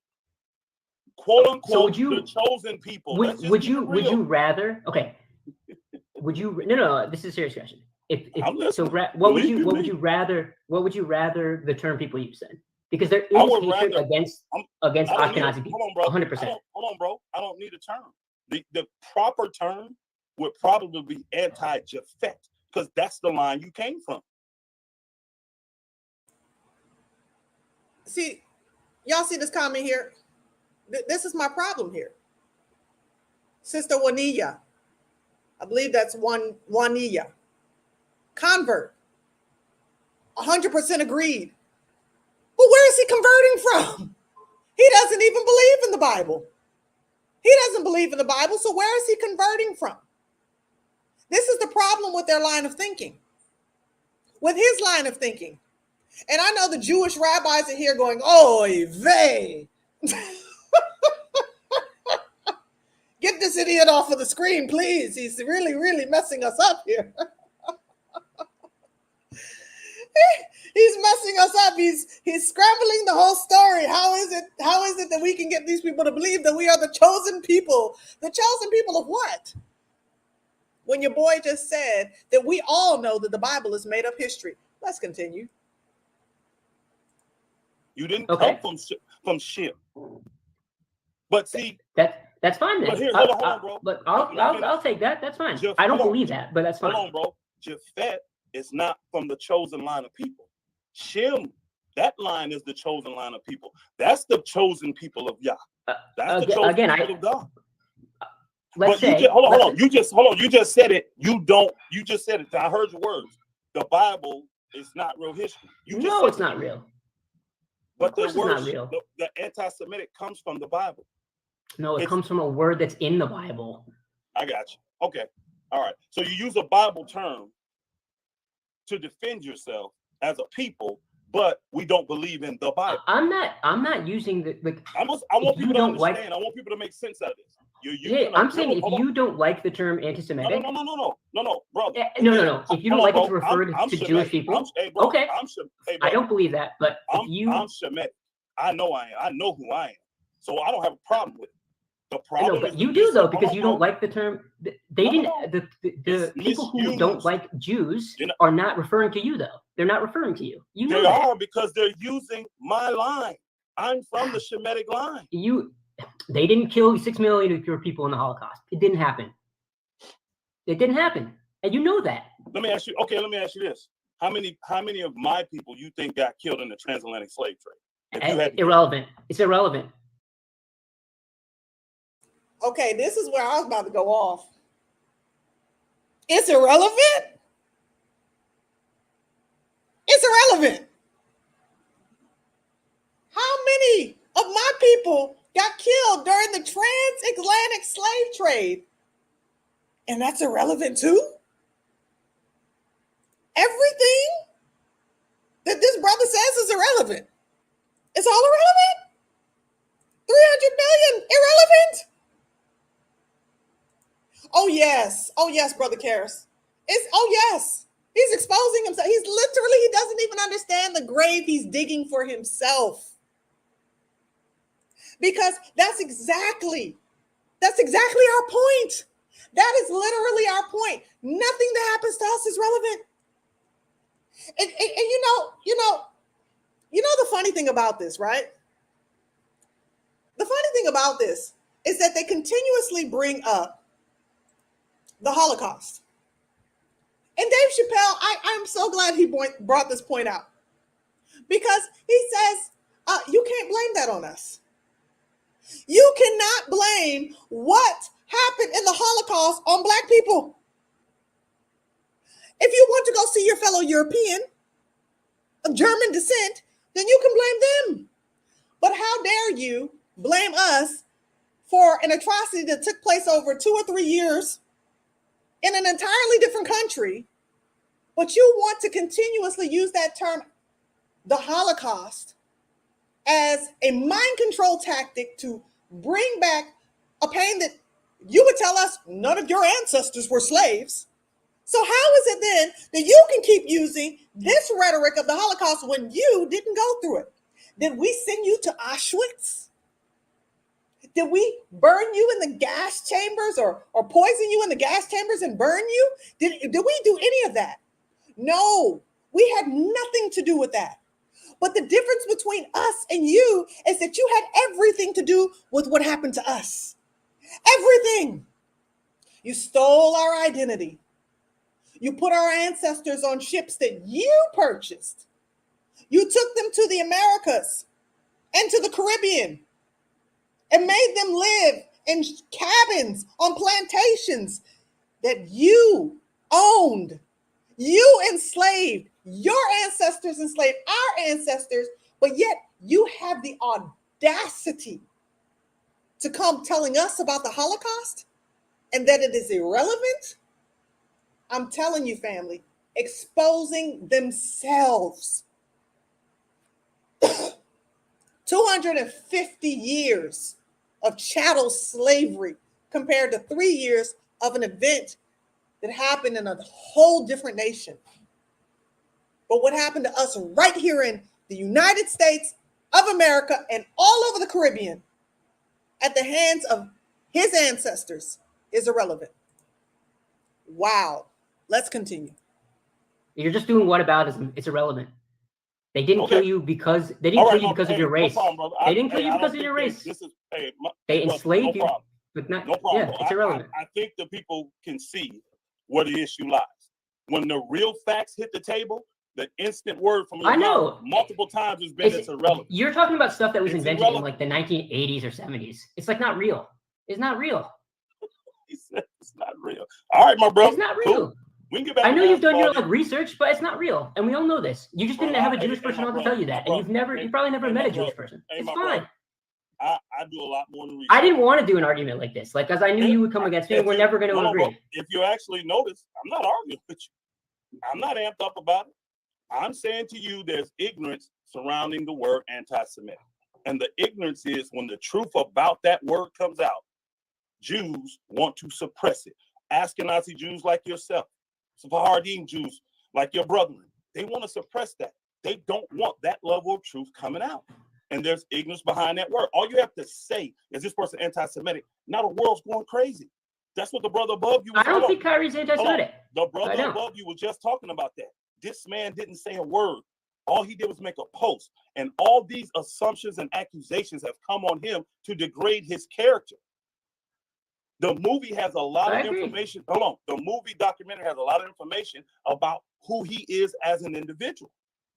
quote unquote, the chosen people. Would you rather? Okay. No. This is a serious question. What would you rather the term people use then? Because there is hatred against Ashkenazi people. Hold on, bro. 100%. Hold on, bro. I don't need a term. The proper term would probably be anti-Japhet, because that's the line you came from. See, y'all see this comment here? This is my problem here. Sister Juanilla, I believe that's Juanilla. Convert, 100% agreed. But where is he converting from? He doesn't even believe in the Bible. He doesn't believe in the Bible, so where is he converting from? This is the problem with their line of thinking, with his line of thinking. And I know the Jewish rabbis are here going, oy vey. Get this idiot off of the screen, please. He's really, really messing us up here. He's messing us up. He's scrambling the whole story. How is it that we can get these people to believe that we are the chosen people? The chosen people of what? When your boy just said that we all know that the Bible is made up history. Let's continue. You didn't come from Shem. But see, that's fine then. But here, hold on, bro. But I'll take that. That's fine. I don't believe that, but that's fine. Hold on, bro. Japhet is not from the chosen line of people. Shem, that line is the chosen line of people. That's the chosen people of Yah. That's the chosen people of God. Hold on. You just said it. You just said it. I heard your words. The Bible is not real history. It's not real. But the word, the anti-Semitic comes from the Bible. No, it comes from a word that's in the Bible. I got you. Okay. All right. So you use a Bible term to defend yourself as a people, but we don't believe in the Bible. I'm not using the I want people to understand. I want people to make sense out of this. I'm saying if you don't like the term anti-Semitic. No, bro. No. If you don't like it to refer to Jewish people, okay. I don't believe that, but I'm Semitic. I know I am. I know who I am. So I don't have a problem with it. The problem but you do though, because you don't like the term. The people who don't like Jews are not referring to you though. They're not referring to you. They are because they're using my line. I'm from the Shemitic line. They didn't kill 6 million of your people in the Holocaust. It didn't happen. It didn't happen, and you know that. Let me ask you this: How many of my people you think got killed in the transatlantic slave trade? Irrelevant. It's irrelevant. Okay, this is where I was about to go off. It's irrelevant. It's irrelevant. How many of my people got killed during the transatlantic slave trade? And that's irrelevant too? Everything that this brother says is irrelevant. It's all irrelevant? 300 million irrelevant? Oh yes, Brother Karras. Yes. He's exposing himself. He doesn't even understand the grave he's digging for himself. Because that's exactly our point. That is literally our point. Nothing that happens to us is relevant. And you know funny thing about this, right? The funny thing about this is that they continuously bring up the Holocaust. And Dave Chappelle, I'm so glad he brought this point out, because he says, you can't blame that on us. You cannot blame what happened in the Holocaust on Black people. If you want to go see your fellow European of German descent, then you can blame them. But how dare you blame us for an atrocity that took place over 2 or 3 years in an entirely different country, but you want to continuously use that term, the Holocaust, as a mind control tactic to bring back a pain that you would tell us none of your ancestors were slaves. So how is it then that you can keep using this rhetoric of the Holocaust when you didn't go through it? Did we send you to Auschwitz? Did we burn you in the gas chambers or poison you in the gas chambers and burn you? Did we do any of that? No, we had nothing to do with that. But the difference between us and you is that you had everything to do with what happened to us. Everything. You stole our identity. You put our ancestors on ships that you purchased. You took them to the Americas and to the Caribbean and made them live in cabins on plantations that you owned. You enslaved. Your ancestors enslaved our ancestors, but yet you have the audacity to come telling us about the Holocaust and that it is irrelevant. I'm telling you, family, exposing themselves. 250 years of chattel slavery compared to 3 years of an event that happened in a whole different nation. But what happened to us right here in the United States of America and all over the Caribbean at the hands of his ancestors is irrelevant. Wow. Let's continue. You're just doing whataboutism. It's irrelevant. They didn't kill you because of your race. They didn't kill you because of your race. They enslaved you. But not, no problem. Yeah, it's irrelevant. I think the people can see where the issue lies. When the real facts hit the table, the instant word from your mouth multiple times has been it's irrelevant. You're talking about stuff that was invented in like the 1980s or 70s. It's like not real. It's not real. He said it's not real. All right, my brother. It's not real. Cool. We can get back I know you've done your like research, but it's not real, and we all know this. You just didn't have a Jewish person on to tell you that, and you probably never met a Jewish person. It's fine. I do a lot more than research. I didn't want to do an argument like this, like, because I knew you would come against me, and we're never going to agree. If you actually notice, I'm not arguing with you. I'm not amped up about it. I'm saying to you, there's ignorance surrounding the word anti-Semitic. And the ignorance is when the truth about that word comes out, Jews want to suppress it. Ashkenazi Jews like yourself, Sephardim Jews like your brethren, they want to suppress that. They don't want that level of truth coming out. And there's ignorance behind that word. All you have to say is this person anti-Semitic. Now the world's going crazy. That's what the brother above you was I don't think Kyrie's anti-Semitic. The brother above you was just talking about that. This man didn't say a word. All he did was make a post. And all these assumptions and accusations have come on him to degrade his character. The movie has a lot of information. Hold on. The movie documentary has a lot of information about who he is as an individual,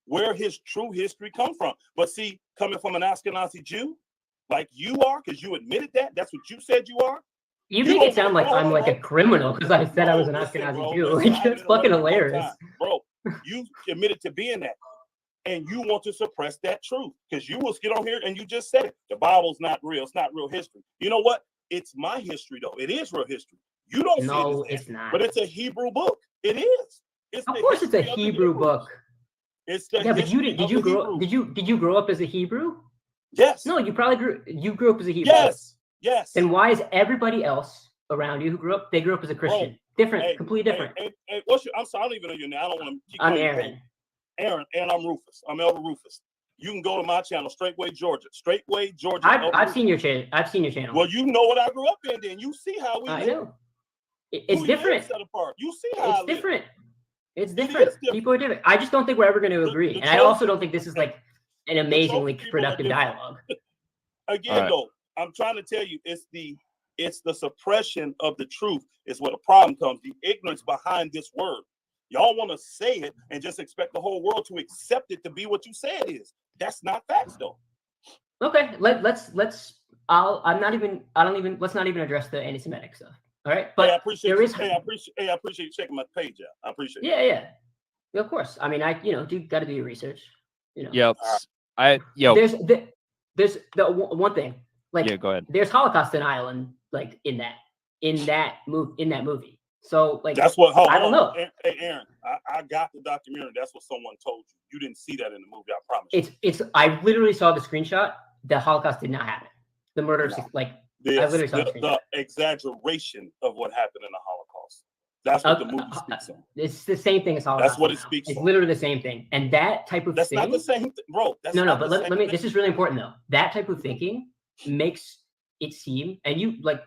where his true history comes from. But see, coming from an Ashkenazi Jew, like you are, because you admitted that, that's what you said you are. You make it sound like I'm like a criminal because I said I was an Ashkenazi Jew. Like, it's fucking hilarious. Bro, you admitted to being that. And you want to suppress that truth because you will get on here and you just said it. The Bible's not real. It's not real history. You know what? It's my history, though. It is real history. You don't see it. It's not. But it's a Hebrew book. It is. Of course, it's a Hebrew book. It's the but you did you grow up? Did you grow up as a Hebrew? Yes. No, you probably grew up as a Hebrew. Yes. Then why is everybody else around you who grew up as a Christian? Different, completely different. Hey, what's your? I'm sorry, I don't even know your name. I don't want to. I'm Aaron. Aaron, and I'm Rufus. I'm Elder Rufus. You can go to my channel, Straightway Georgia. Straightway Georgia. I've seen your channel. I've seen your channel. Well, you know what I grew up in. Then you see how we. I know. It's different. You see how it's different. It's different. People are different. I just don't think we're ever going to agree. And I also don't think this is like an amazingly people are productive different. dialogue. Again, All right. though, I'm trying to tell you, it's the suppression of the truth is where the problem comes. The ignorance behind this word. Y'all want to say it and just expect the whole world to accept it to be what you say it is. That's not facts, though. Okay, let's let's not even address the anti-Semitic stuff. All right, but Hey, I appreciate there you. is Hey, I appreciate you checking my page out. I appreciate it. yeah, of course. I mean, do got to do your research. Yep. There's There's the one thing, like, yeah, go ahead. there's Holocaust denial in that movie. So, like, That's what. I don't know. Hey, Aaron, I got the documentary. That's what someone told you. You didn't see that in the movie. I promise you. It's. I literally saw the screenshot. The Holocaust did not happen. The murders, like, I literally saw the exaggeration of what happened in the Holocaust. That's what the movie speaks on. It's the same thing as Holocaust. That's what it speaks It's on. literally the same thing. And that type of That's thing. not the same thing, bro. That's no, not but the let same me. thing. This is really important though. That type of thinking makes it seem, and you like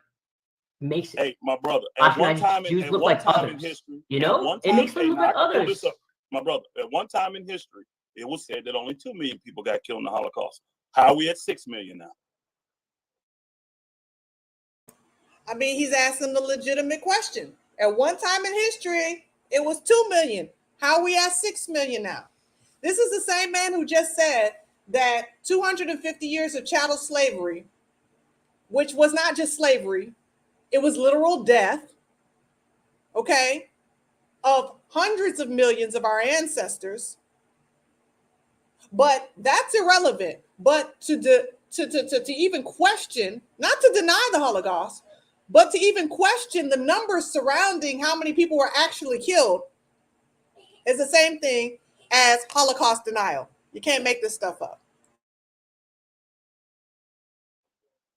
makes. Hey, my brother. At one time Jews in look like others. history, You know, it makes them look like others. My brother. At one time in history, it was said that only 2 million people got killed in the Holocaust. How are we at 6 million now? I mean, he's asking the legitimate question. At one time in history, it was 2 million. How are we at 6 million now? This is the same man who just said that 250 years of chattel slavery, which was not just slavery, it was literal death, okay, of hundreds of millions of our ancestors. But that's irrelevant. But to even question, not to deny the Holocaust, but to even question the numbers surrounding how many people were actually killed is the same thing as Holocaust denial. You can't make this stuff up.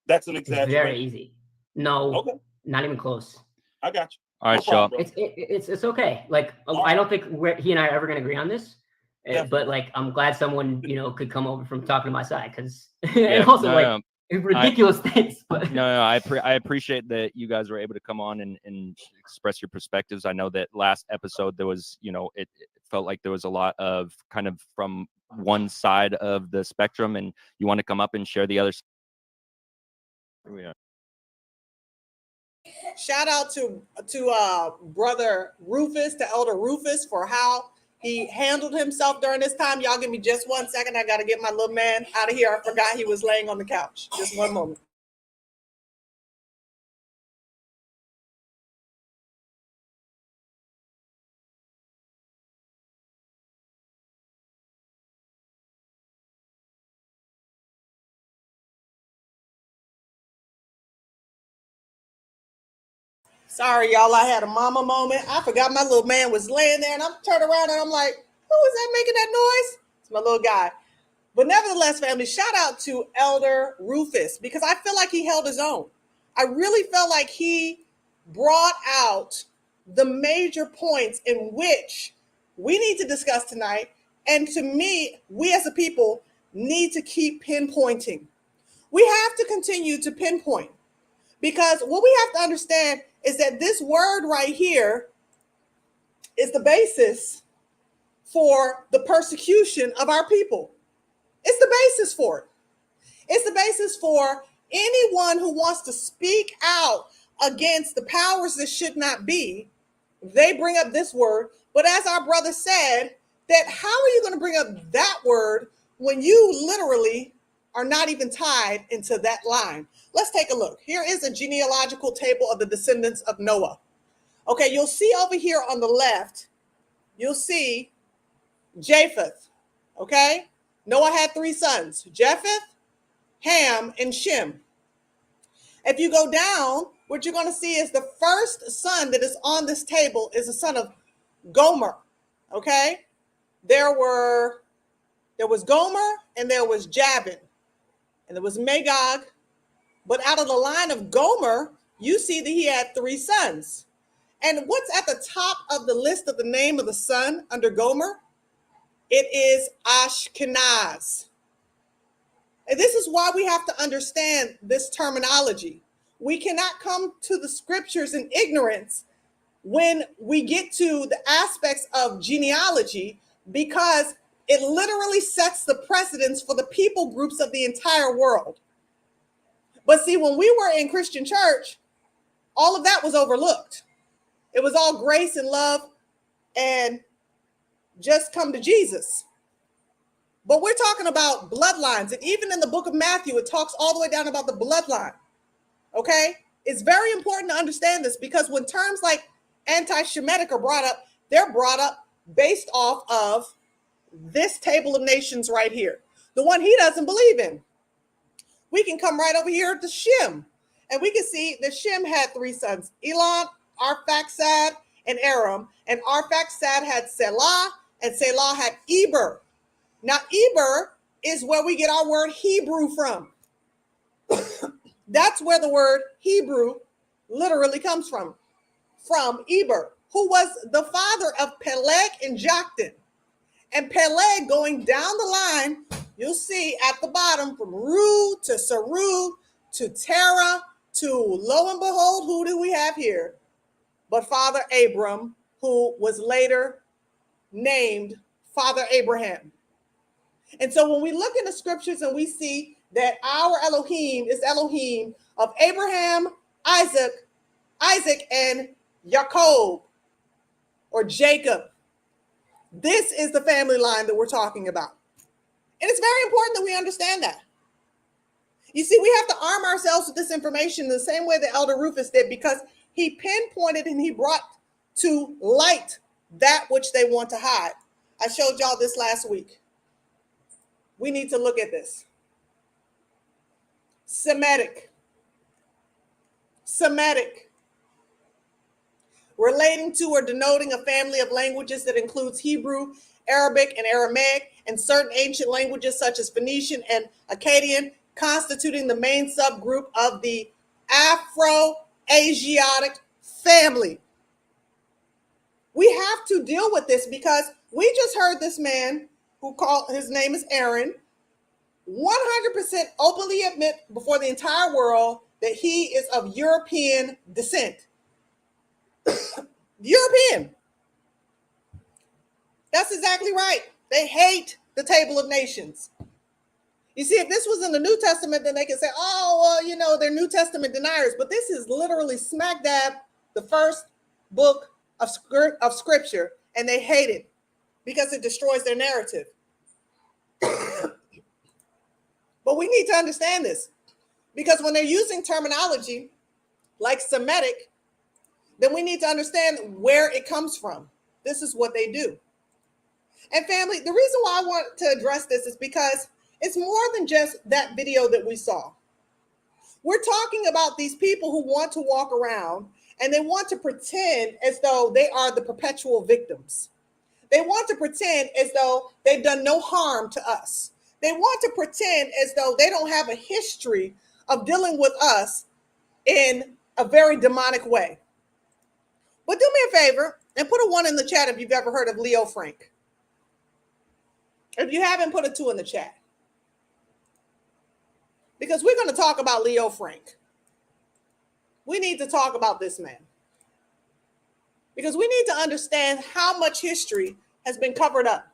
That's an It's exaggeration. very easy. No, Okay. Not even close. I got you. All right, Shaw. It's okay. Like, All I don't think he and I are ever going to agree on this. Definitely. But like, I'm glad someone could come over from talking to my side, because Yeah, and also ridiculous things. But I appreciate that you guys were able to come on and express your perspectives. I know that last episode there was, it felt like there was a lot of kind of from one side of the spectrum, and you want to come up and share the other side. Yeah. Shout out to brother Rufus, to Elder Rufus, for how he handled himself during this time. Y'all give me just 1 second. I got to get my little man out of here. I forgot he was laying on the couch. Just one moment. Sorry, y'all. I had a mama moment. I forgot my little man was laying there, and I'm turned around and I'm like, who is that making that noise? It's my little guy. But nevertheless, family, shout out to Elder Rufus, because I feel like he held his own. I really felt like he brought out the major points in which we need to discuss tonight. And to me, we as a people need to keep pinpointing. We have to continue to pinpoint, because what we have to understand is that this word right here is the basis for the persecution of our people. It's the basis for it. It's the basis for anyone who wants to speak out against the powers that should not be. They bring up this word. But as our brother said, that how are you going to bring up that word when you literally are not even tied into that line? Let's take a look. Here is a genealogical table of the descendants of Noah. Okay, you'll see over here on the left, you'll see Japheth. Okay, Noah had 3 sons, Japheth, Ham, and Shem. If you go down, what you're going to see is the first son that is on this table is the son of Gomer. Okay, there was Gomer, and there was Jabin, and there was Magog. But out of the line of Gomer, you see that he had 3 sons. And what's at the top of the list of the name of the son under Gomer? It is Ashkenaz. And this is why we have to understand this terminology. We cannot come to the scriptures in ignorance when we get to the aspects of genealogy, because It literally sets the precedence for the people groups of the entire world. But see, when we were in Christian church, all of that was overlooked. It was all grace and love and just come to Jesus. But we're talking about bloodlines. And even in the book of Matthew, it talks all the way down about the bloodline. Okay? It's very important to understand this, because when terms like anti-Semitic are brought up, they're brought up based off of this table of nations right here, the one he doesn't believe in. We can come right over here to Shem, and we can see that Shem had 3 sons, Elon, Arphaxad, and Aram. And Arphaxad had Selah, and Selah had Eber. Now, Eber is where we get our word Hebrew from. That's where the word Hebrew literally comes from Eber, who was the father of Peleg and Joktan. And Peleg, going down the line, you'll see at the bottom, from Ru to Saru to Terah to, lo and behold, who do we have here? But Father Abram, who was later named Father Abraham. And so when we look in the scriptures and we see that our Elohim is Elohim of Abraham, Isaac, and Jacob, or Jacob, this is the family line that we're talking about. And it's very important that we understand that. You see, we have to arm ourselves with this information the same way that Elder Rufus did, because he pinpointed and he brought to light that which they want to hide. I showed y'all this last week. We need to look at this. Semitic. Relating to or denoting a family of languages that includes Hebrew, Arabic, and Aramaic, and certain ancient languages such as Phoenician and Akkadian, constituting the main subgroup of the Afro-Asiatic family. We have to deal with this, because we just heard this man, his name is Aaron, 100% openly admit before the entire world that he is of European descent. European. That's exactly right. They hate the table of nations. You see, if this was in the New Testament, then they can say, oh, well, they're New Testament deniers. But this is literally smack dab the first book of scripture, and they hate it because it destroys their narrative. But we need to understand this, because when they're using terminology like Semitic, then we need to understand where it comes from. This is what they do. And family, the reason why I want to address this is because it's more than just that video that we saw. We're talking about these people who want to walk around and they want to pretend as though they are the perpetual victims. They want to pretend as though they've done no harm to us. They want to pretend as though they don't have a history of dealing with us in a very demonic way. But do me a favor and put a 1 in the chat if you've ever heard of Leo Frank. If you haven't, put a 2 in the chat. Because we're going to talk about Leo Frank. We need to talk about this man. Because we need to understand how much history has been covered up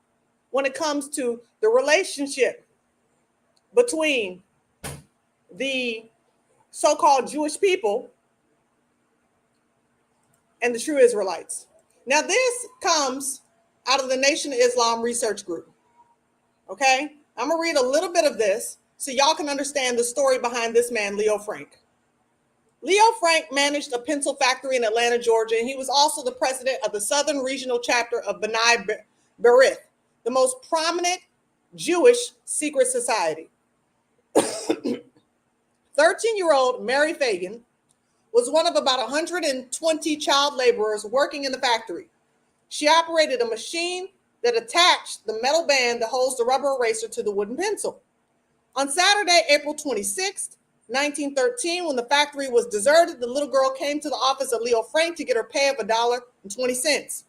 when it comes to the relationship between the so-called Jewish people and the true Israelites. Now, this comes out of the Nation of Islam Research Group. Okay? I'm going to read a little bit of this so y'all can understand the story behind this man, Leo Frank. Leo Frank managed a pencil factory in Atlanta, Georgia, and he was also the president of the Southern Regional Chapter of B'nai B'rith, the most prominent Jewish secret society. 13-year-old Mary Fagan was one of about 120 child laborers working in the factory. She operated a machine that attached the metal band that holds the rubber eraser to the wooden pencil. On Saturday, April 26th, 1913, when the factory was deserted, the little girl came to the office of Leo Frank to get her pay of $1.20.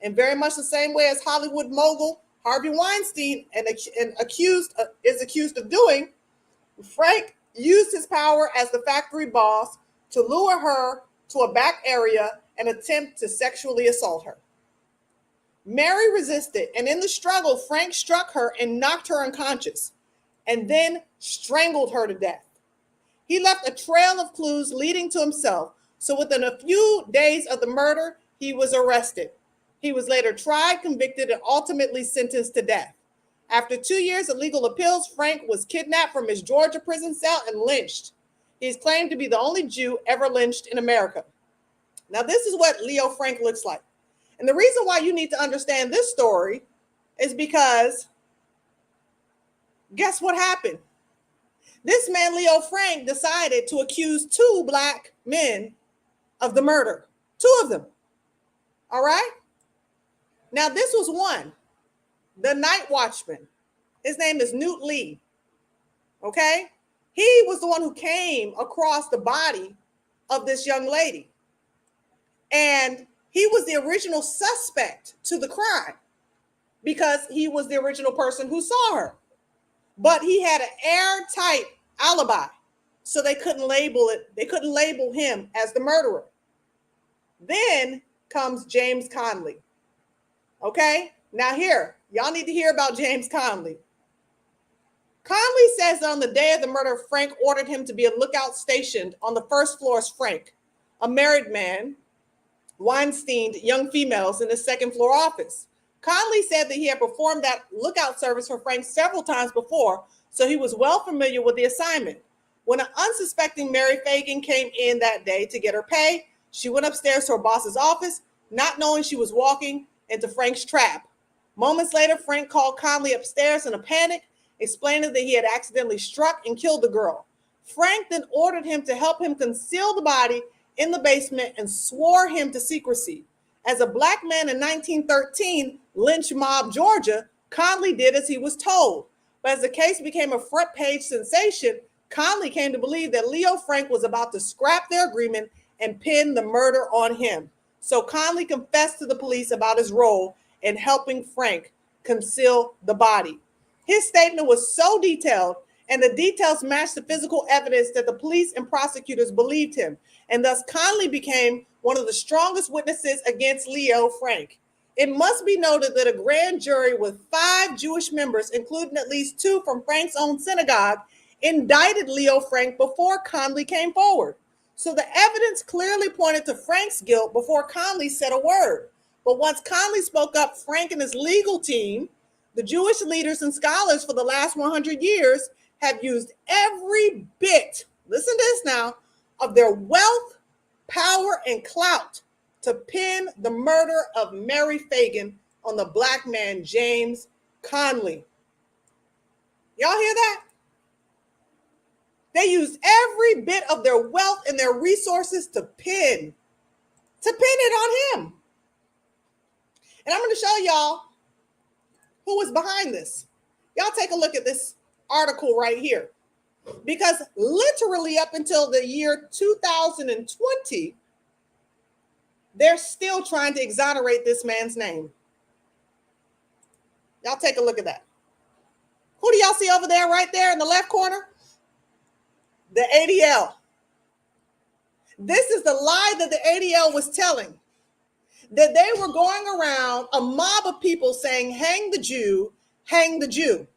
In very much the same way as Hollywood mogul Harvey Weinstein is accused of doing, Frank used his power as the factory boss to lure her to a back area and attempt to sexually assault her. Mary resisted, and in the struggle, Frank struck her and knocked her unconscious, and then strangled her to death. He left a trail of clues leading to himself, so within a few days of the murder, he was arrested. He was later tried, convicted, and ultimately sentenced to death. After 2 years of legal appeals, Frank was kidnapped from his Georgia prison cell and lynched. He is claimed to be the only Jew ever lynched in America. Now, this is what Leo Frank looks like. And the reason why you need to understand this story is because guess what happened? This man, Leo Frank, decided to accuse 2 black men of the murder. 2 of them. All right? Now, this was one, the night watchman. His name is Newt Lee. Okay? He was the one who came across the body of this young lady. And he was the original suspect to the crime because he was the original person who saw her. But he had an airtight alibi, so they couldn't label it. They couldn't label him as the murderer. Then comes James Conley. Okay, now here, y'all need to hear about James Conley. Conley says that on the day of the murder, Frank ordered him to be a lookout stationed on the first floor as Frank, a married man, Weinsteined young females in the second floor office. Conley said that he had performed that lookout service for Frank several times before, so he was well familiar with the assignment. When an unsuspecting Mary Fagan came in that day to get her pay, she went upstairs to her boss's office, not knowing she was walking into Frank's trap. Moments later, Frank called Conley upstairs in a panic, explaining that he had accidentally struck and killed the girl. Frank then ordered him to help him conceal the body in the basement and swore him to secrecy. As a black man in 1913, lynch mob Georgia, Conley did as he was told. But as the case became a front page sensation, Conley came to believe that Leo Frank was about to scrap their agreement and pin the murder on him. So Conley confessed to the police about his role in helping Frank conceal the body. His statement was so detailed, and the details matched the physical evidence that the police and prosecutors believed him. And thus Conley became one of the strongest witnesses against Leo Frank. It must be noted that a grand jury with 5 Jewish members, including at least 2 from Frank's own synagogue, indicted Leo Frank before Conley came forward. So the evidence clearly pointed to Frank's guilt before Conley said a word. But once Conley spoke up, Frank and his legal team, the Jewish leaders and scholars for the last 100 years, have used every bit, listen to this now, of their wealth, power, and clout to pin the murder of Mary Fagan on the black man, James Conley. Y'all hear that? They used every bit of their wealth and their resources to pin it on him. And I'm going to show y'all who was behind this. Y'all take a look at this article right here. Because literally up until the year 2020, they're still trying to exonerate this man's name. Y'all take a look at that. Who do y'all see over there, right there in the left corner? The ADL. This is the lie that the ADL was telling. That they were going around, a mob of people saying, hang the Jew, hang the Jew.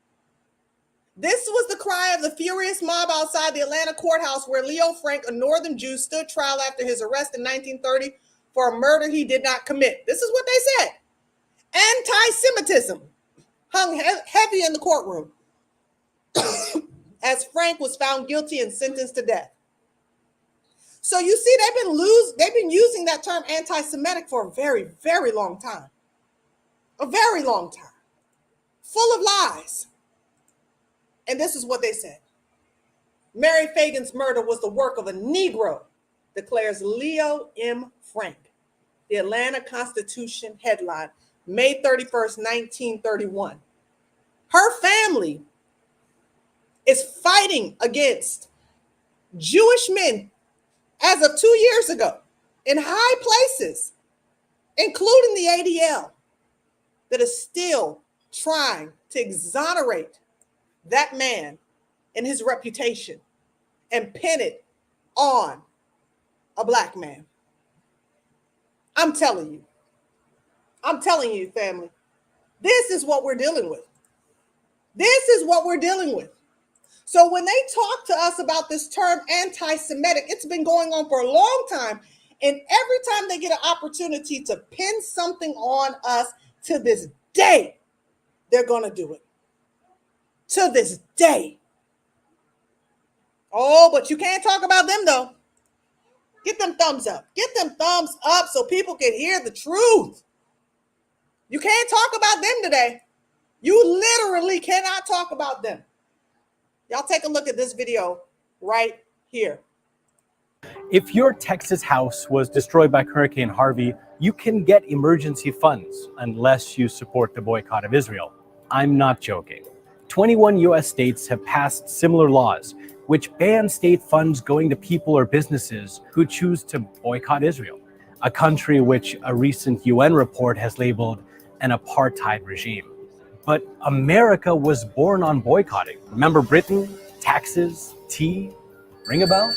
This was the cry of the furious mob outside the Atlanta courthouse where Leo Frank, a northern Jew, stood trial after his arrest in 1930 for a murder he did not commit. This is what they said. Antisemitism hung heavy in the courtroom as Frank was found guilty and sentenced to death. So you see, they've been using that term anti-Semitic for a very, very long time. A very long time. Full of lies. And this is what they said. Mary Fagan's murder was the work of a Negro, declares Leo M. Frank. The Atlanta Constitution headline, May 31st, 1931. Her family is fighting against Jewish men as of 2 years ago in high places, including the ADL, that is still trying to exonerate that man and his reputation and pin it on a black man. I'm telling you. I'm telling you, family, this is what we're dealing with. This is what we're dealing with. So when they talk to us about this term anti-Semitic, it's been going on for a long time. And every time they get an opportunity to pin something on us, to this day, they're going to do it. To this day. Oh, but you can't talk about them, though. Get them thumbs up. Get them thumbs up so people can hear the truth. You can't talk about them today. You literally cannot talk about them. Y'all take a look at this video right here. If your Texas house was destroyed by Hurricane Harvey, you can get emergency funds unless you support the boycott of Israel. I'm not joking. 21 US states have passed similar laws which ban state funds going to people or businesses who choose to boycott Israel, a country which a recent UN report has labeled an apartheid regime. But America was born on boycotting. Remember Britain, taxes, tea, ring a bell?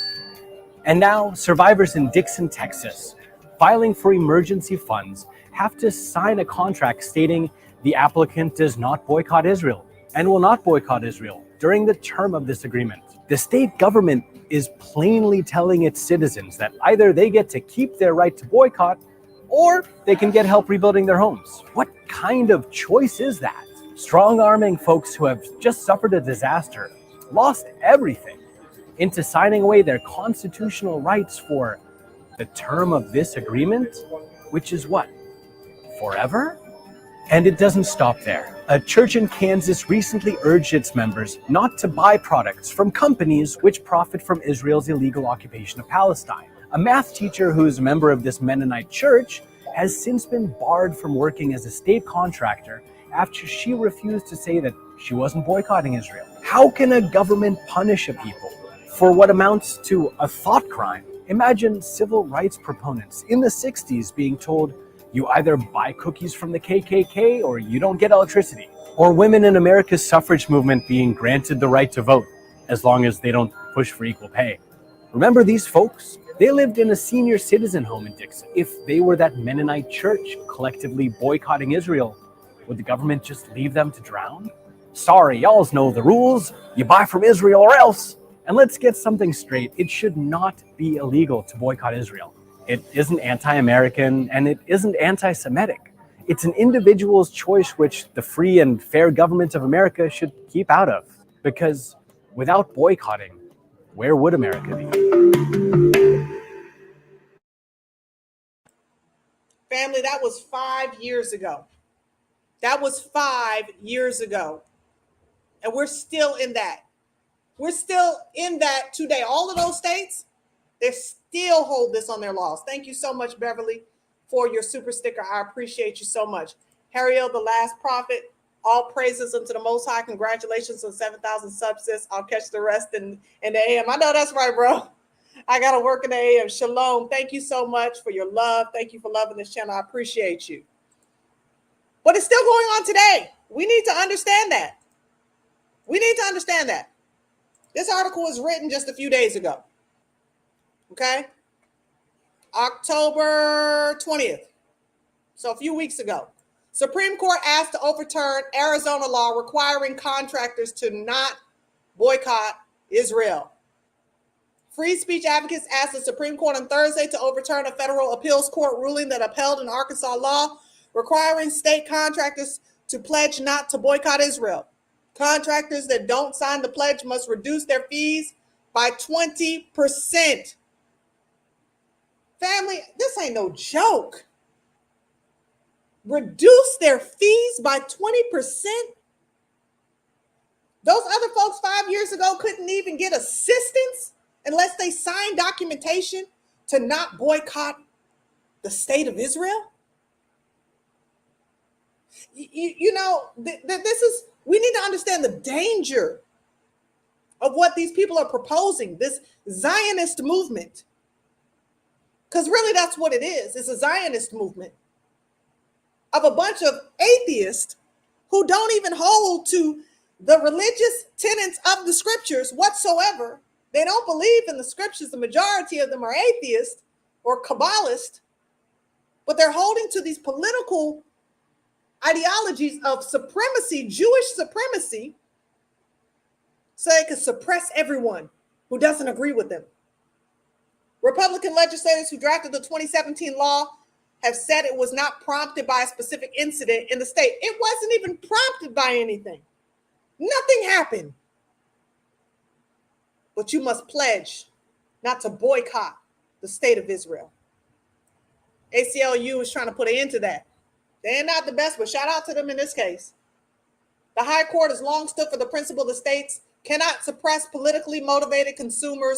And now survivors in Dixon, Texas, filing for emergency funds, have to sign a contract stating the applicant does not boycott Israel and will not boycott Israel during the term of this agreement. The state government is plainly telling its citizens that either they get to keep their right to boycott or they can get help rebuilding their homes. What kind of choice is that? Strong-arming folks who have just suffered a disaster, lost everything, into signing away their constitutional rights for the term of this agreement, which is what? Forever? And it doesn't stop there. A church in Kansas recently urged its members not to buy products from companies which profit from Israel's illegal occupation of Palestine. A math teacher who is a member of this Mennonite church has since been barred from working as a state contractor after she refused to say that she wasn't boycotting Israel. How can a government punish a people for what amounts to a thought crime? Imagine civil rights proponents in the 60s being told, you either buy cookies from the KKK or you don't get electricity. Or women in America's suffrage movement being granted the right to vote as long as they don't push for equal pay. Remember these folks? They lived in a senior citizen home in Dixon. If they were that Mennonite church collectively boycotting Israel, would the government just leave them to drown? Sorry, y'alls know the rules. You buy from Israel or else. And let's get something straight. It should not be illegal to boycott Israel. It isn't anti-American and it isn't anti-Semitic. It's an individual's choice which the free and fair government of America should keep out of. Because without boycotting, where would America be? Family, that was 5 years ago. That was 5 years ago. And we're still in that. We're still in that today. All of those states, they still hold this on their laws. Thank you so much, Beverly, for your super sticker. I appreciate you so much. Hariel, the last prophet, all praises unto the Most High. Congratulations on 7,000 subs, sis. I'll catch the rest in the AM. I know that's right, bro. I got to work in the AM. Shalom. Thank you so much for your love. Thank you for loving this channel. I appreciate you. But it's still going on today. We need to understand that. We need to understand that. This article was written just a few days ago. Okay? October 20th. So a few weeks ago. Supreme Court asked to overturn Arizona law requiring contractors to not boycott Israel. Free speech advocates asked the Supreme Court on Thursday to overturn a federal appeals court ruling that upheld an Arkansas law requiring state contractors to pledge not to boycott Israel. Contractors that don't sign the pledge must reduce their fees by 20%. Family, this ain't no joke. Reduce their fees by 20%? Those other folks 5 years ago couldn't even get assistance unless they signed documentation to not boycott the state of Israel. You know, this is, we need to understand the danger of what these people are proposing, this Zionist movement. Because really that's what it is. It's a Zionist movement of a bunch of atheists who don't even hold to the religious tenets of the scriptures whatsoever. They don't believe in the scriptures. The majority of them are atheists or Kabbalists, but they're holding to these political ideologies of supremacy, Jewish supremacy, so they could suppress everyone who doesn't agree with them. Republican legislators who drafted the 2017 law have said it was not prompted by a specific incident in the state. It wasn't even prompted by anything. Nothing happened. But you must pledge not to boycott the state of Israel. ACLU is trying to put an end to that. They're not the best, but shout out to them in this case. The High Court has long stood for the principle the states cannot suppress politically motivated consumer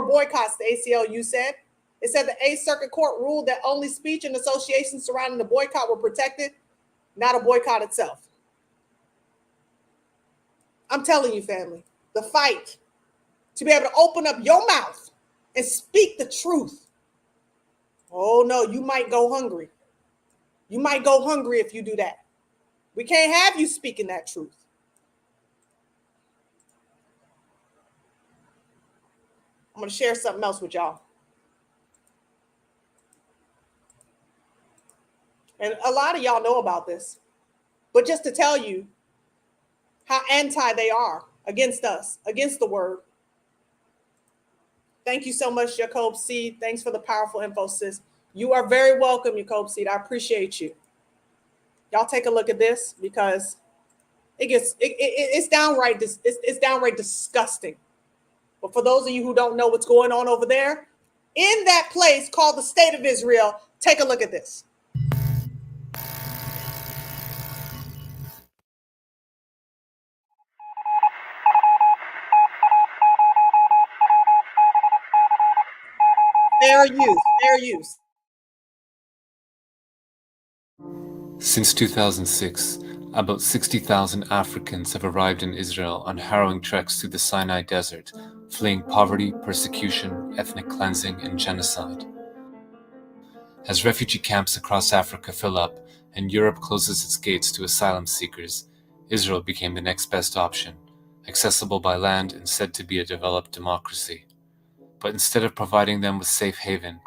boycotts, the ACLU said. It said the 8th Circuit Court ruled that only speech and associations surrounding the boycott were protected, not a boycott itself. I'm telling you, family, the fight to be able to open up your mouth and speak the truth. Oh no, you might go hungry. You might go hungry if you do that. We can't have you speaking that truth. I'm going to share something else with y'all. And a lot of y'all know about this, but just to tell you how anti they are against us, against the word. Thank you so much, Jacob Seed. Thanks for the powerful info, sis. You are very welcome, Jacob Seed. I appreciate you. Y'all take a look at this because it's downright disgusting. But for those of you who don't know what's going on over there, in that place called the State of Israel, take a look at this. Fair use. Since 2006, about 60,000 Africans have arrived in Israel on harrowing treks through the Sinai Desert, fleeing poverty, persecution, ethnic cleansing, and genocide. As refugee camps across Africa fill up and Europe closes its gates to asylum seekers, Israel became the next best option, accessible by land and said to be a developed democracy. But instead of providing them with safe haven,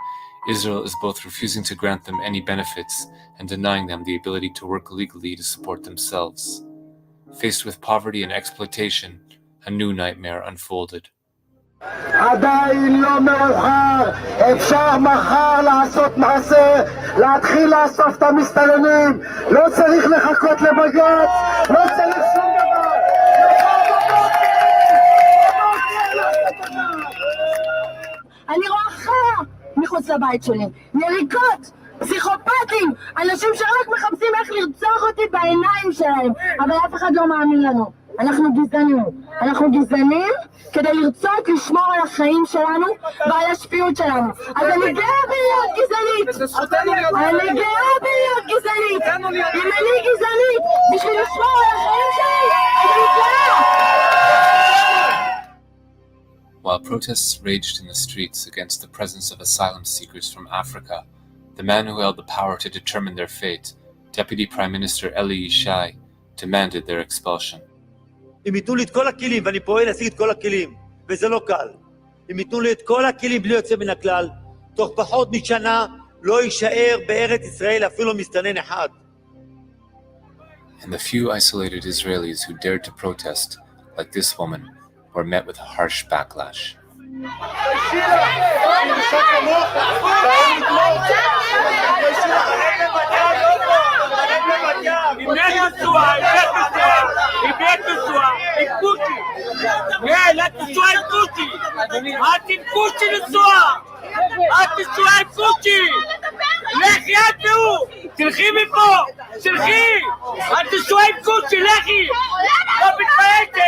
Israel is both refusing to grant them any benefits and denying them the ability to work legally to support themselves. Faced with poverty and exploitation, a new nightmare unfolded. עדיין לא מאוחר, אפשר מחר לעשות מעשה, להתחיל לאסוף את המסתננים, לא צריך לחכות לבג"ץ, לא צריך שום דבר. אני רואה חיה מחוץ לבית שלי, יריקות, פסיכופטים, אנשים שרק מחפשים איך לרצוח אותי בעיניים שלהם, אבל אף אחד לא מאמין לנו. אנחנו גזענים כדי לרצות לשמור על החיים שלנו ועל השפיות שלנו. אז אני גאה בלהיות גזענית. אם אני גזענית בשביל לשמור על החיים שלי, אני גאה. While protests raged in the streets against the presence of asylum seekers from Africa, the man who held the power to determine their fate, Deputy Prime Minister Eli Yishai, demanded their expulsion. אם ייתנו לי את כל הכלים, ואני פועל להשיג את כל הכלים, וזה לא קל. אם ייתנו לי את כל הכלים בלי יוצא מן הכלל, תוך פחות משנה לא יישאר בארץ ישראל אפילו מסתנן אחד. And the few isolated Israelis who dared to protest, like this woman, were met with harsh backlash. לכי את והוא! תלכי מפה! תלכי! את תשוע עם קוצ'י, לכי! לא מתפייתם!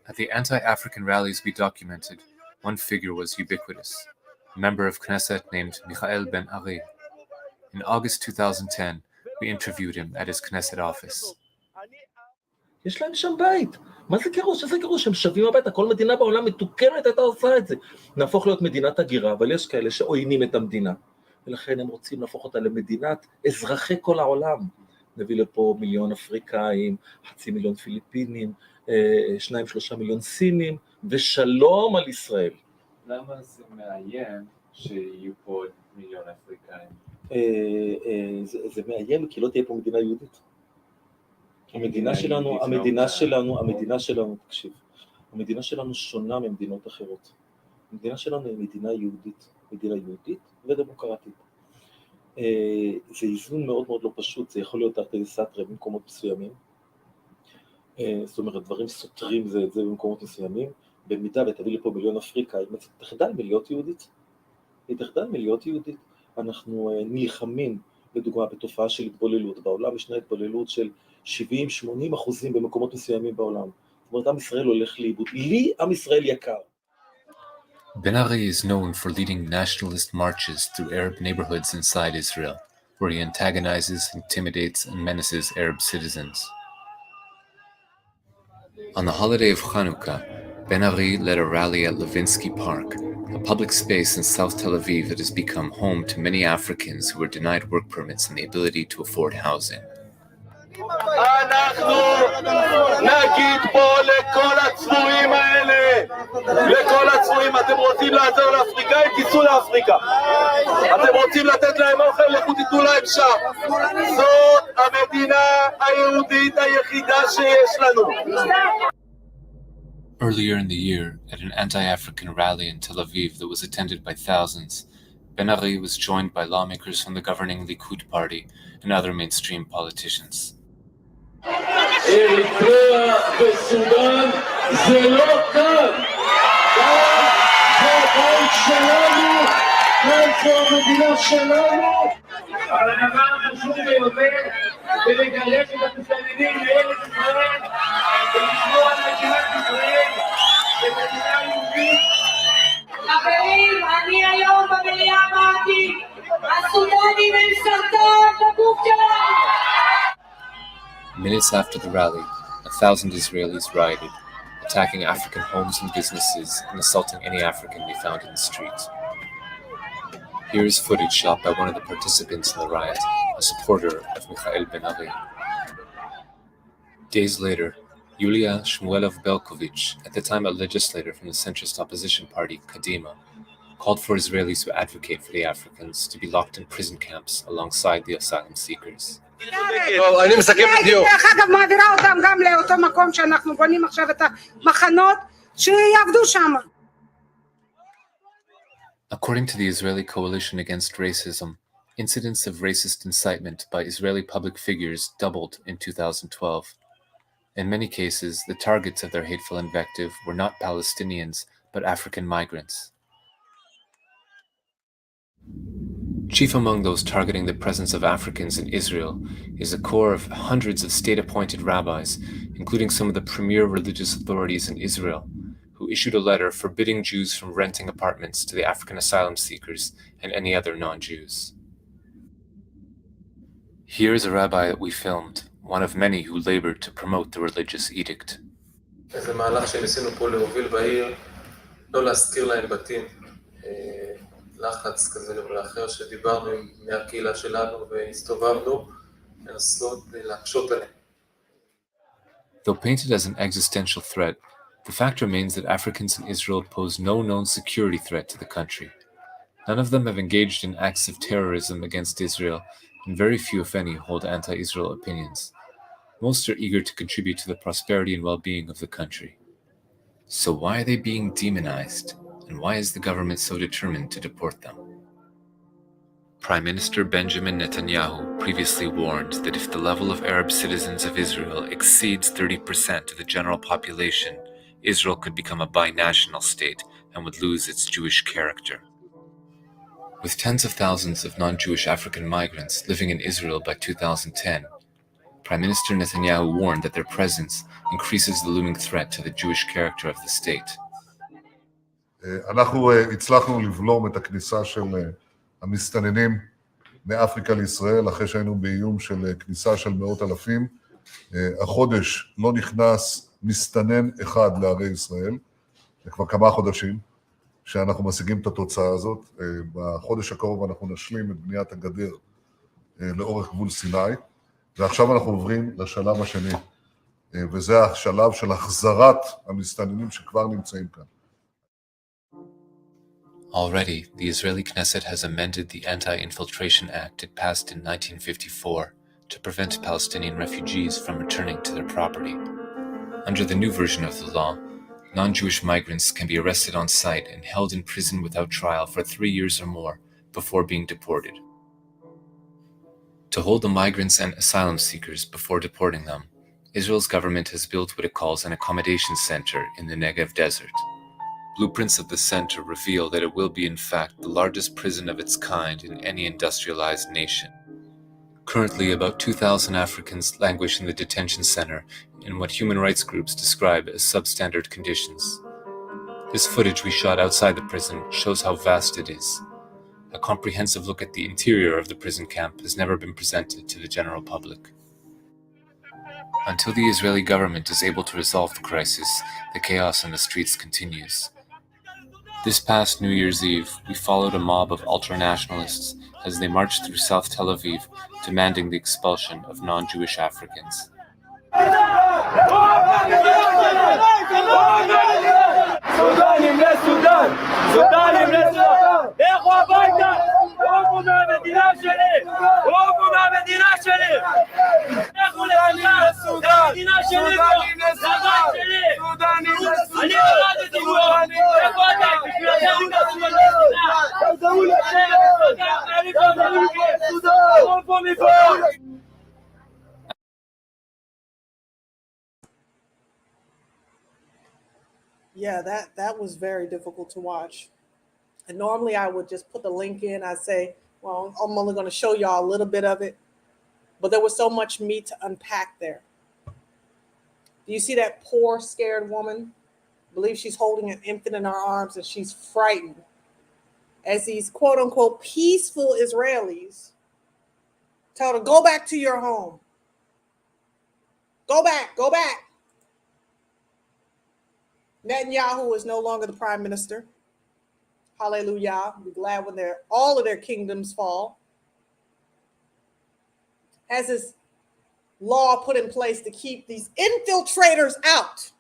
At the anti-African rallies we documented, one figure was ubiquitous, a member of Knesset named Michael Ben Ari. In August 2010, we interviewed him at his Knesset office. יש להם שם בית. מה זה גירוש? איזה גירוש? הם שווים הביתה. כל מדינה בעולם מתוקנת הייתה עושה את זה. נהפוך להיות מדינת הגירה, אבל יש כאלה שעוינים את המדינה. ולכן הם רוצים להפוך אותה למדינת אזרחי כל העולם. נביא לפה 1,000,000 אפריקאים, 500,000 פיליפינים, 2-3 מיליון סינים, ושלום על ישראל. למה זה מאיים שיהיו פה 1,000,000 אפריקאים? זה מאיים כי לא תהיה פה מדינה יהודית. המדינה שלנו, תקשיב, המדינה שלנו שונה ממדינות אחרות. המדינה שלנו היא מדינה יהודית ודמוקרטית. זה איזון מאוד מאוד לא פשוט, זה יכול להיות תרתי סתרי במקומות מסוימים. זאת אומרת, דברים סותרים זה את זה במקומות מסוימים. במידה ותביא לפה 1,000,000 אפריקאים, היא תחדל מלהיות יהודית. אנחנו נלחמים, לדוגמה, בתופעה של התבוללות. בעולם ישנה התבוללות של 70-80% במקומות מסוימים בעולם. זאת אומרת, עם ישראל הולך לאיבוד. לי עם ישראל יקר. Ben-Ari is known for leading nationalist marches through Arab neighborhoods inside Israel, where he antagonizes, intimidates, and menaces Arab citizens. On the holiday of Hanukkah, Ben-Ari led a rally at Levinsky Park, a public space in South Tel Aviv that has become home to many Africans who were denied work permits and the ability to afford housing. אנחנו נגיד פה לכל הצבועים האלה, אתם רוצים לעזור לאפריקאים, תיסעו לאפריקה. אתם רוצים לתת להם אוכל, לכו תיתנו להם שם. זאת המדינה היהודית היחידה שיש לנו. Earlier in the year, at an anti-African rally in Tel Aviv that was attended by thousands, Ben-Ari was joined by lawmakers from the governing Likud party and other mainstream politicians. אריתריאה וסודאן זה לא כאן. כאן זה הבית שלנו, כאן זו המדינה שלנו. אבל הדבר החשוב ביותר זה לגרש את המסתננים לארץ ישראל ולשמור על מדינת ישראל כמדינה יהודית. חברים, אני היום במליאה אמרתי, הסודנים הם סרטן בגוף שלנו. Minutes after the rally, 1,000 Israelis rioted, attacking African homes and businesses and assaulting any African they found in the streets. Here is footage shot by one of the participants in the riot, a supporter of Michael Ben-Ari. Days later, Yulia Shmuelov-Belkovich, at the time a legislator from the centrist opposition party, Kadima, called for Israelis who advocate for the Africans to be locked in prison camps alongside the asylum seekers. אני מסכם בדיוק. דרך אגב, מעבירה אותם גם לאותו מקום שאנחנו בונים עכשיו את המחנות, שיעבדו שם. According to the Israeli Coalition Against Racism, incidents of racist incitement by Israeli public figures doubled in 2012. In many cases, the targets of their hateful invective were not Palestinians, but African migrants. Chief among those targeting the presence of Africans in Israel is a corps of hundreds of state-appointed rabbis, including some of the premier religious authorities in Israel, who issued a letter forbidding Jews from renting apartments to the African asylum seekers and any other non-Jews. Here is a rabbi that we filmed, one of many who labored to promote the religious edict. זה מהלך שניסינו פה להוביל בעיר, לא להזכיר להם בתים, לחץ כזה ולאחר שדיברנו עם מהקהילה שלנו והסתובבנו, לנסות להקשות עליהם. Though painted as an existential threat, the fact remains that Africans in Israel pose no known security threat to the country. None of them have engaged in acts of terrorism against Israel, and very few, if any, hold anti-Israel opinions. Most are eager to contribute to the prosperity and well-being of the country. So why are they being demonized, and why is the government so determined to deport them? Prime Minister Benjamin Netanyahu previously warned that if the level of Arab citizens of Israel exceeds 30% of the general population, Israel could become a binational state and would lose its Jewish character. With tens of thousands of non-Jewish African migrants living in Israel by 2010, Prime Minister Netanyahu warned that their presence increases the looming threat to the Jewish character of the state. אנחנו הצלחנו לבלום את הכניסה של המסתננים מאפריקה לישראל, אחרי שהיינו באיום של כניסה של מאות אלפים. החודש לא נכנס מסתנן אחד לערי ישראל, זה כבר כמה חודשים שאנחנו משיגים את התוצאה הזאת. בחודש הקרוב אנחנו נשלים את בניית הגדר לאורך גבול סיני, ועכשיו אנחנו עוברים לשלב השני, וזה השלב של החזרת המסתננים שכבר נמצאים כאן. Already, the Israeli Knesset has amended the Anti-Infiltration Act it passed in 1954 to prevent Palestinian refugees from returning to their property. Under the new version of the law, non-Jewish migrants can be arrested on site and held in prison without trial for 3 years or more before being deported. To hold the migrants and asylum seekers before deporting them, Israel's government has built what it calls an accommodation center in the Negev desert. Blueprints of the center reveal that it will be in fact the largest prison of its kind in any industrialized nation. Currently, about 2,000 Africans languish in the detention center in what human rights groups describe as substandard conditions. This footage we shot outside the prison shows how vast it is. A comprehensive look at the interior of the prison camp has never been presented to the general public. Until the Israeli government is able to resolve the crisis, the chaos in the streets continues. This past New Year's Eve, we followed a mob of ultra-nationalists as they marched through South Tel Aviv, demanding the expulsion of non-Jewish Africans. Yeah, that was very difficult to watch. And normally I would just put the link in. I say, well, I'm only going to show y'all a little bit of it. But there was so much meat to unpack there. Do you see that poor, scared woman? I believe she's holding an infant in her arms and she's frightened as these quote unquote peaceful Israelis tell her, go back to your home. Go back, go back. Netanyahu is no longer the prime minister. Hallelujah. Be glad when all of their kingdoms fall. Has his law put in place to keep these infiltrators out.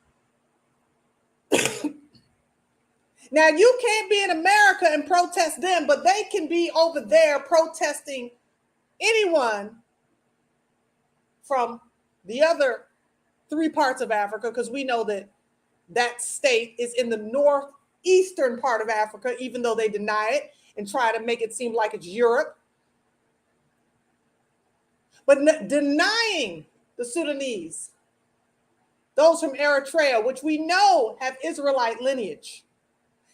Now, you can't be in America and protest them, but they can be over there protesting anyone from the other 3 parts of Africa, because we know that that state is in the northeastern part of Africa, even though they deny it and try to make it seem like it's Europe. But denying the Sudanese, those from Eritrea, which we know have Israelite lineage.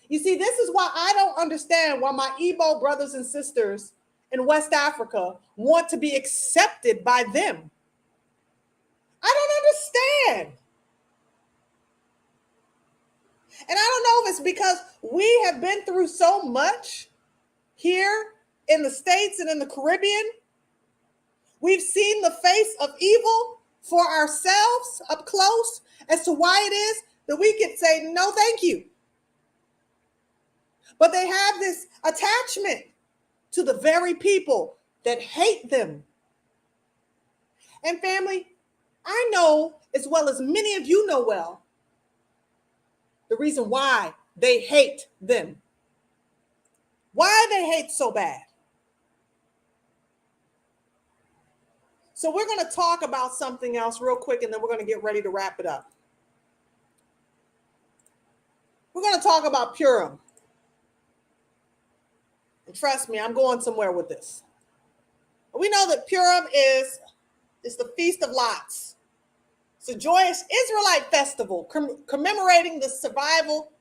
You see, this is why I don't understand why my Igbo brothers and sisters in West Africa want to be accepted by them. I don't understand. And I don't know if it's because we have been through so much here in the States and in the Caribbean. We've seen the face of evil for ourselves up close as to why it is that we could say, no, thank you. But they have this attachment to the very people that hate them. And family, I know as well as many of you know well, the reason why they hate them. Why they hate so bad. So we're going to talk about something else real quick, and then we're going to get ready to wrap it up. We're going to talk about Purim. And trust me, I'm going somewhere with this. We know that Purim is the Feast of Lots. It's a joyous Israelite festival commemorating the survival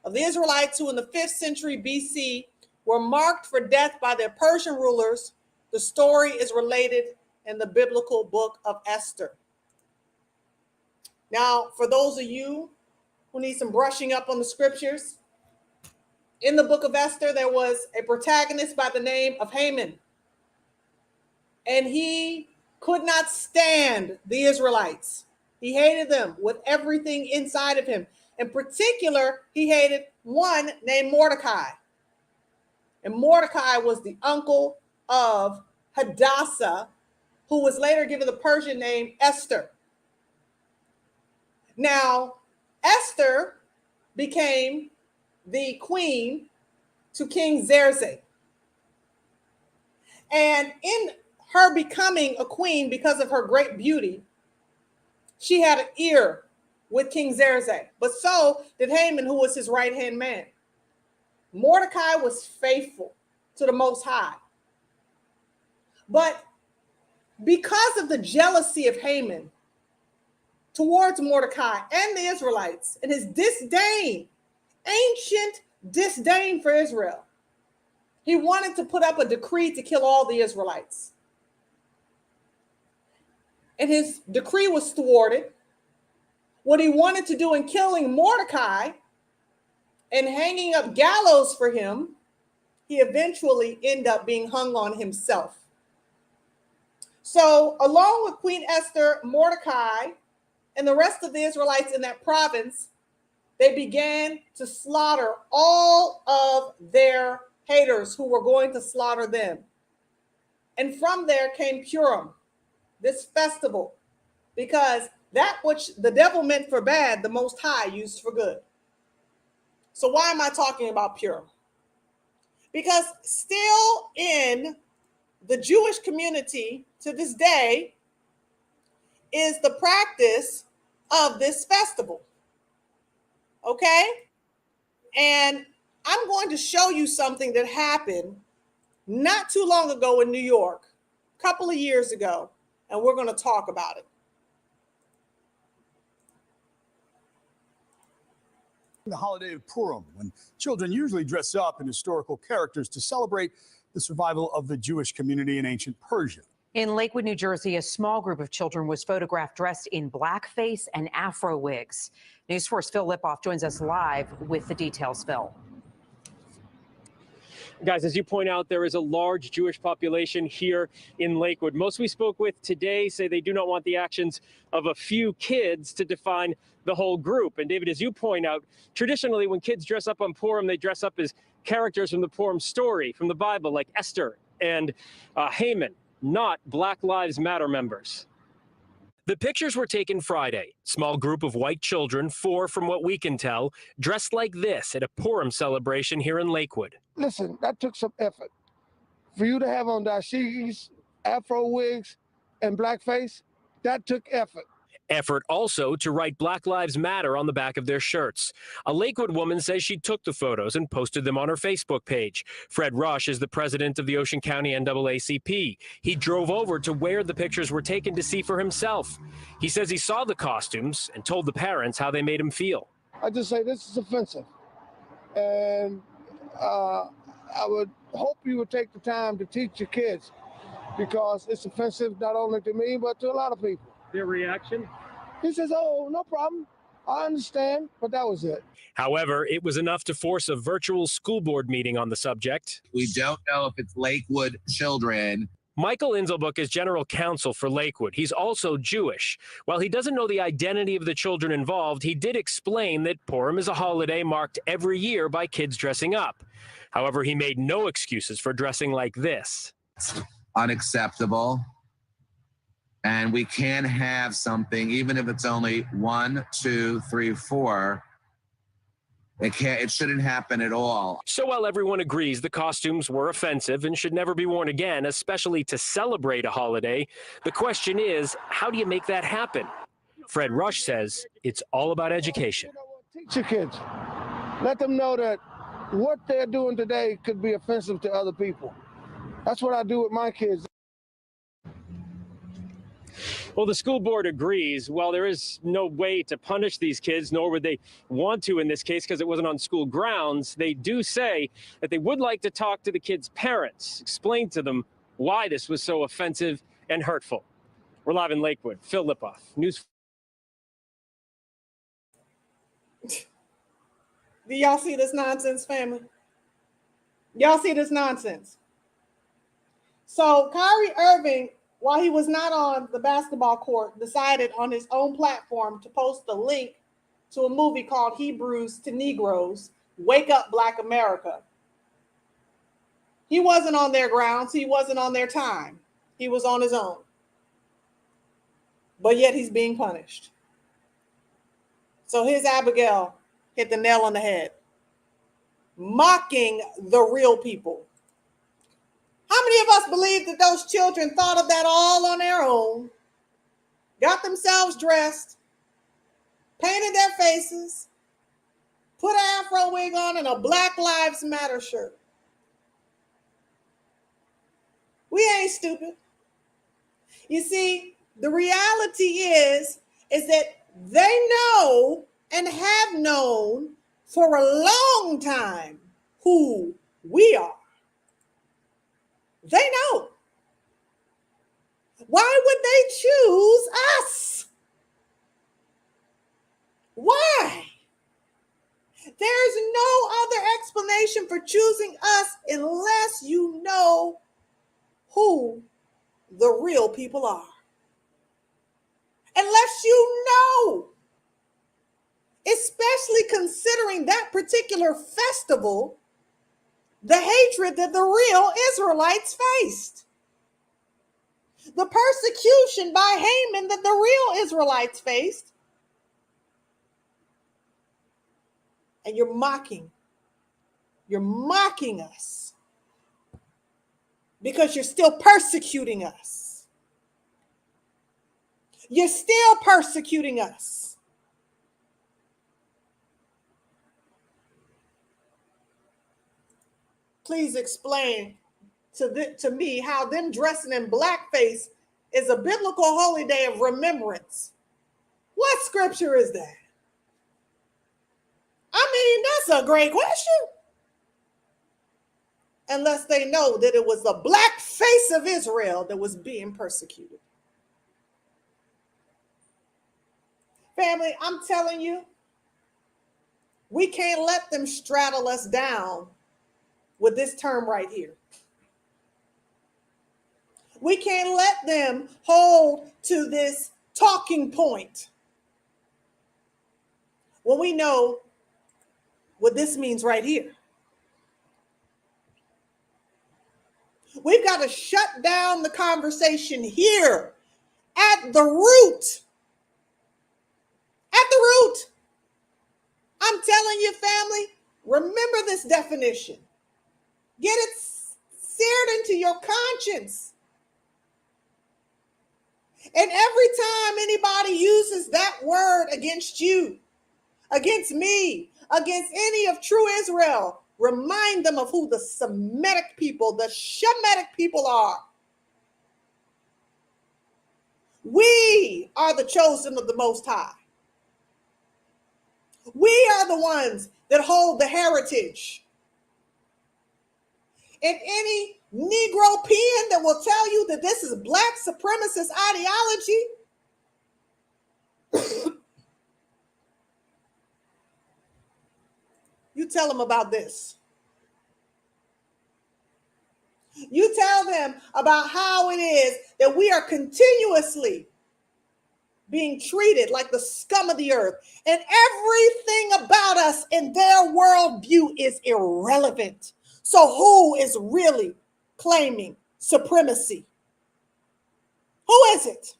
of the Israelites who in the 5th century BC were marked for death by their Persian rulers. The story is related in the biblical book of Esther. Now, for those of you who need some brushing up on the scriptures, in the book of Esther, there was a protagonist by the name of Haman. And he could not stand the Israelites. He hated them with everything inside of him. In particular, he hated one named Mordecai. And Mordecai was the uncle of Hadassah, who was later given the Persian name Esther. Now, Esther became the queen to King Xerxes. And in her becoming a queen because of her great beauty, she had an ear with King Xerxes, but so did Haman, who was his right-hand man. Mordecai was faithful to the Most High. But because of the jealousy of Haman towards Mordecai and the Israelites and his disdain, ancient disdain for Israel, he wanted to put up a decree to kill all the Israelites. And his decree was thwarted. What he wanted to do in killing Mordecai and hanging up gallows for him, he eventually ended up being hung on himself. So along with Queen Esther, Mordecai, and the rest of the Israelites in that province, they began to slaughter all of their haters who were going to slaughter them. And from there came Purim, this festival, because that which the devil meant for bad, the Most High used for good. So why am I talking about Purim? Because still in the Jewish community to this day is the practice of this festival. Okay? And I'm going to show you something that happened not too long ago in New York, a couple of years ago, and we're going to talk about it. The holiday of Purim, when children usually dress up in historical characters to celebrate the survival of the Jewish community in ancient Persia. In Lakewood, New Jersey, a small group of children was photographed dressed in blackface and afro wigs. News 4's Phil Lipoff joins us live with the details. Phil. Guys, as you point out, there is a large Jewish population here in Lakewood. Most we spoke with today say they do not want the actions of a few kids to define the whole group. And David, as you point out, traditionally when kids dress up on Purim, they dress up as characters from the Purim story, from the Bible, like Esther and Haman, not Black Lives Matter members. The pictures were taken Friday. Small group of white children, 4 from what we can tell, dressed like this at a Purim celebration here in Lakewood. Listen, that took some effort. For you to have on dashikis, afro wigs, and blackface, that took effort. Effort also to write Black Lives Matter on the back of their shirts. A Lakewood woman says she took the photos and posted them on her Facebook page. Fred Rush is the president of the Ocean County NAACP. He drove over to where the pictures were taken to see for himself. He says he saw the costumes and told the parents how they made him feel. I just say this is offensive. And I would hope you would take the time to teach your kids, because it's offensive not only to me, but to a lot of people. Their reaction? He says, oh, no problem. I understand, but that was it. However, it was enough to force a virtual school board meeting on the subject. We don't know if it's Lakewood children. Michael Inselbuck is general counsel for Lakewood. He's also Jewish. While he doesn't know the identity of the children involved, he did explain that Purim is a holiday marked every year by kids dressing up. However, he made no excuses for dressing like this. It's unacceptable. And we can have something, even if it's only 1, 2, 3, 4. It shouldn't happen at all. So while everyone agrees the costumes were offensive and should never be worn again, especially to celebrate a holiday, the question is, how do you make that happen? Fred Rush says it's all about education. Teach your kids. Let them know that what they're doing today could be offensive to other people. That's what I do with my kids. Well, the school board agrees. While there is no way to punish these kids, nor would they want to in this case because it wasn't on school grounds, they do say that they would like to talk to the kids' parents, explain to them why this was so offensive and hurtful. We're live in Lakewood. Phil Lipoff, News. Do y'all see this nonsense, family? Y'all see this nonsense? So Kyrie Irving, while he was not on the basketball court, decided on his own platform to post a link to a movie called Hebrews to Negroes, Wake Up Black America. He wasn't on their grounds. He wasn't on their time. He was on his own. but yet he's being punished. So here's Abigail, hit the nail on the head, mocking the real people. How many of us believe that those children thought of that all on their own, got themselves dressed, painted their faces, put an afro wig on and a Black Lives Matter shirt? We ain't stupid. You see, the reality is that they know and have known for a long time who we are. They know. Why would they choose us? Why? There's no other explanation for choosing us unless you know who the real people are. Unless you know, especially considering that particular festival, the hatred that the real Israelites faced, the persecution by Haman that the real Israelites faced, and you're mocking us because you're still persecuting us. You're still persecuting us. Please explain to me how them dressing in blackface is a biblical holy day of remembrance. What scripture is that? I mean, that's a great question. Unless they know that it was the black face of Israel that was being persecuted. Family, I'm telling you, we can't let them straddle us down with this term right here. We can't let them hold to this talking point when we know what this means right here. We've got to shut down the conversation here at the root. At the root. I'm telling you, family, remember this definition. Get it seared into your conscience. And every time anybody uses that word against you, against me, against any of true Israel, remind them of who the Semitic people, the Shemitic people are. We are the chosen of the Most High. We are the ones that hold the heritage. And any Negro pen that will tell you that this is black supremacist ideology, you tell them about this. You tell them about how it is that we are continuously being treated like the scum of the earth, and everything about us in their worldview is irrelevant. So who is really claiming supremacy? Who is it?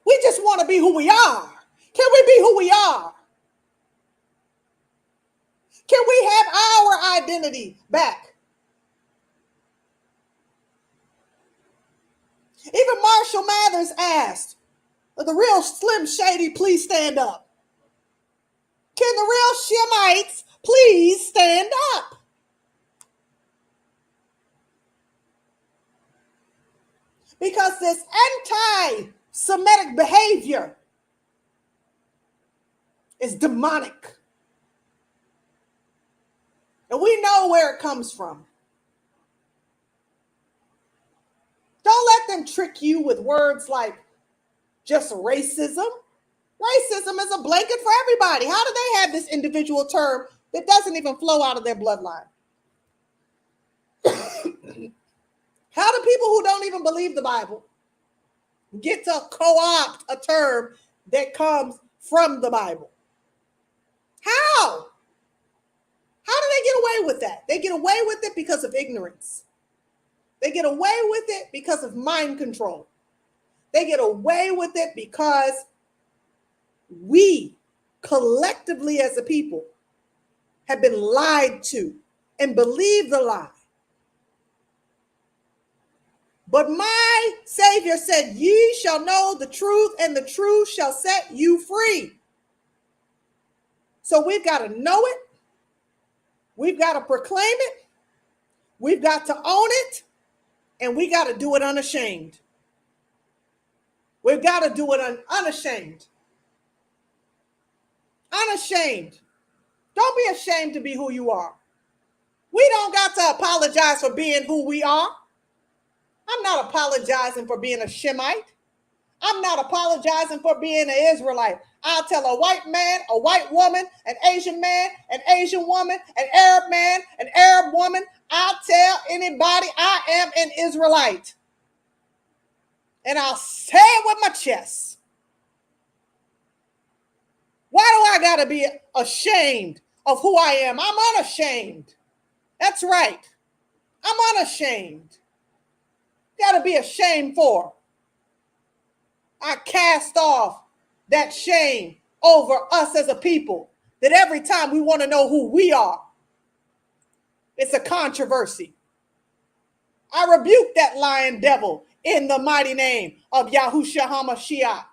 We just want to be who we are. Can we be who we are? Can we have our identity back? Even Marshall Mathers asked, the real Slim Shady, please stand up. Can the real Shemites please stand up? Because this anti-Semitic behavior is demonic. And we know where it comes from. Don't let them trick you with words like just racism. Racism is a blanket for everybody. How do they have this individual term that doesn't even flow out of their bloodline? How do people who don't even believe the Bible get to co-opt a term that comes from the Bible? How? How do they get away with that? They get away with it because of ignorance. They get away with it because of mind control. They get away with it because we collectively as a people have been lied to and believe the lie. But my Savior said, ye shall know the truth, and the truth shall set you free. So we've got to know it. We've got to proclaim it. We've got to own it. And we got to do it unashamed. We've got to do it unashamed. Unashamed. Don't be ashamed to be who you are. We don't got to apologize for being who we are. I'm not apologizing for being a Shemite. I'm not apologizing for being an Israelite. I'll tell a white man, a white woman, an Asian man, an Asian woman, an Arab man, an Arab woman. I'll tell anybody I am an Israelite. And I'll say it with my chest. Why do I got to be ashamed of who I am? I'm unashamed. That's right. I'm unashamed. Got to be ashamed for. I cast off that shame over us as a people, that every time we want to know who we are, it's a controversy. I rebuke that lying devil in the mighty name of Yahushua HaMashiach,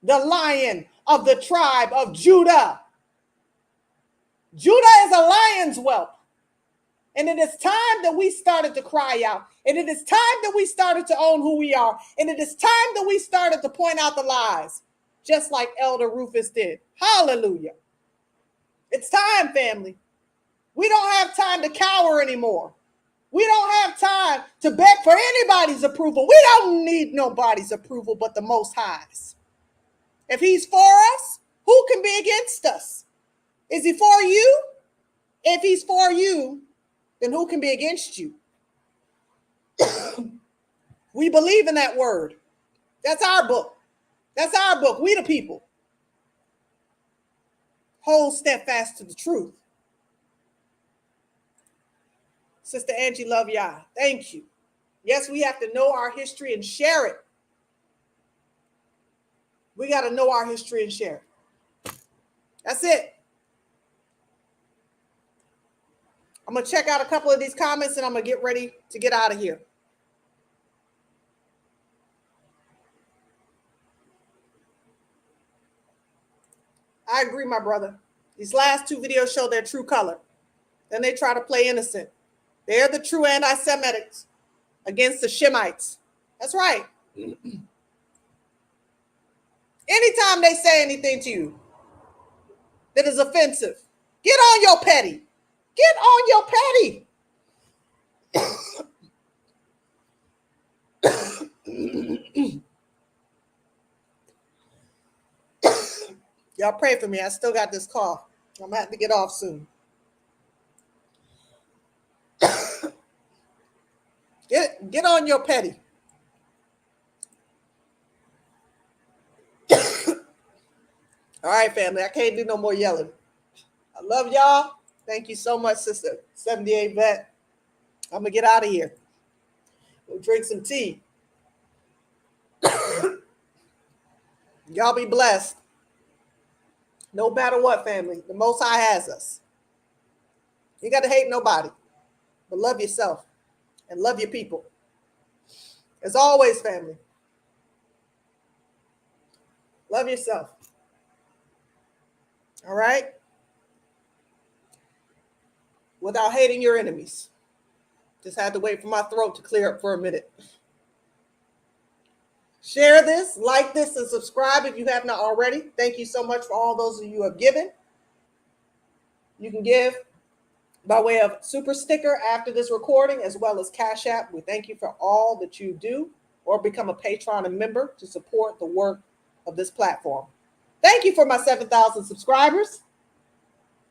the Lion of the tribe of Judah. Judah is a lion's whelp. And it is time that we started to cry out. And it is time that we started to own who we are. And it is time that we started to point out the lies, just like Elder Rufus did. Hallelujah. It's time, family. We don't have time to cower anymore. We don't have time to beg for anybody's approval. We don't need nobody's approval but the Most High's. If he's for us, who can be against us? Is he for you? If he's for you, then who can be against you? We believe in that word. That's our book. That's our book. We the people. Hold steadfast to the truth. Sister Angie, love y'all. Thank you. Yes, we have to know our history and share it. We got to know our history and share it. That's it. I'm going to check out a couple of these comments and I'm going to get ready to get out of here. I agree, my brother. These last two videos show their true color. Then they try to play innocent. They're the true anti-Semitics against the Shemites. That's right. Anytime they say anything to you that is offensive, get on your petty. Get on your petty. Y'all pray for me. I still got this cough. I'm going to have to get off soon. Get on your petty. All right, family. I can't do no more yelling. I love y'all. Thank you so much, Sister 78 Vet. I'm going to get out of here. We'll drink some tea. Y'all be blessed. No matter what, family. The Most High has us. You got to hate nobody, but love yourself and love your people. As always, family, love yourself. All right? Without hating your enemies. Just had to wait for my throat to clear up for a minute. Share this, like this, and subscribe if you have not already. Thank you so much for all those of you who have given. You can give by way of super sticker after this recording, as well as Cash App. We thank you for all that you do, or become a patron and member to support the work of this platform. Thank you for my 7,000 subscribers.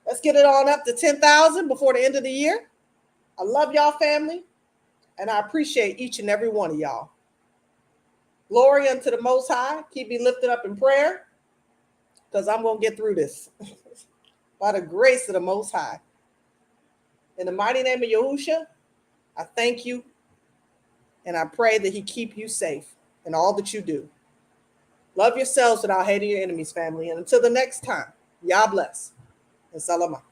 Let's get it on up to 10,000 before the end of the year. I love y'all, family, and I appreciate each and every one of y'all. Glory unto the Most High. Keep me lifted up in prayer, because I'm going to get through this by the grace of the Most High. In the mighty name of Yahushua, I thank you, and I pray that he keep you safe in all that you do. Love yourselves without hating your enemies, family. And until the next time, Yah bless and Salamah.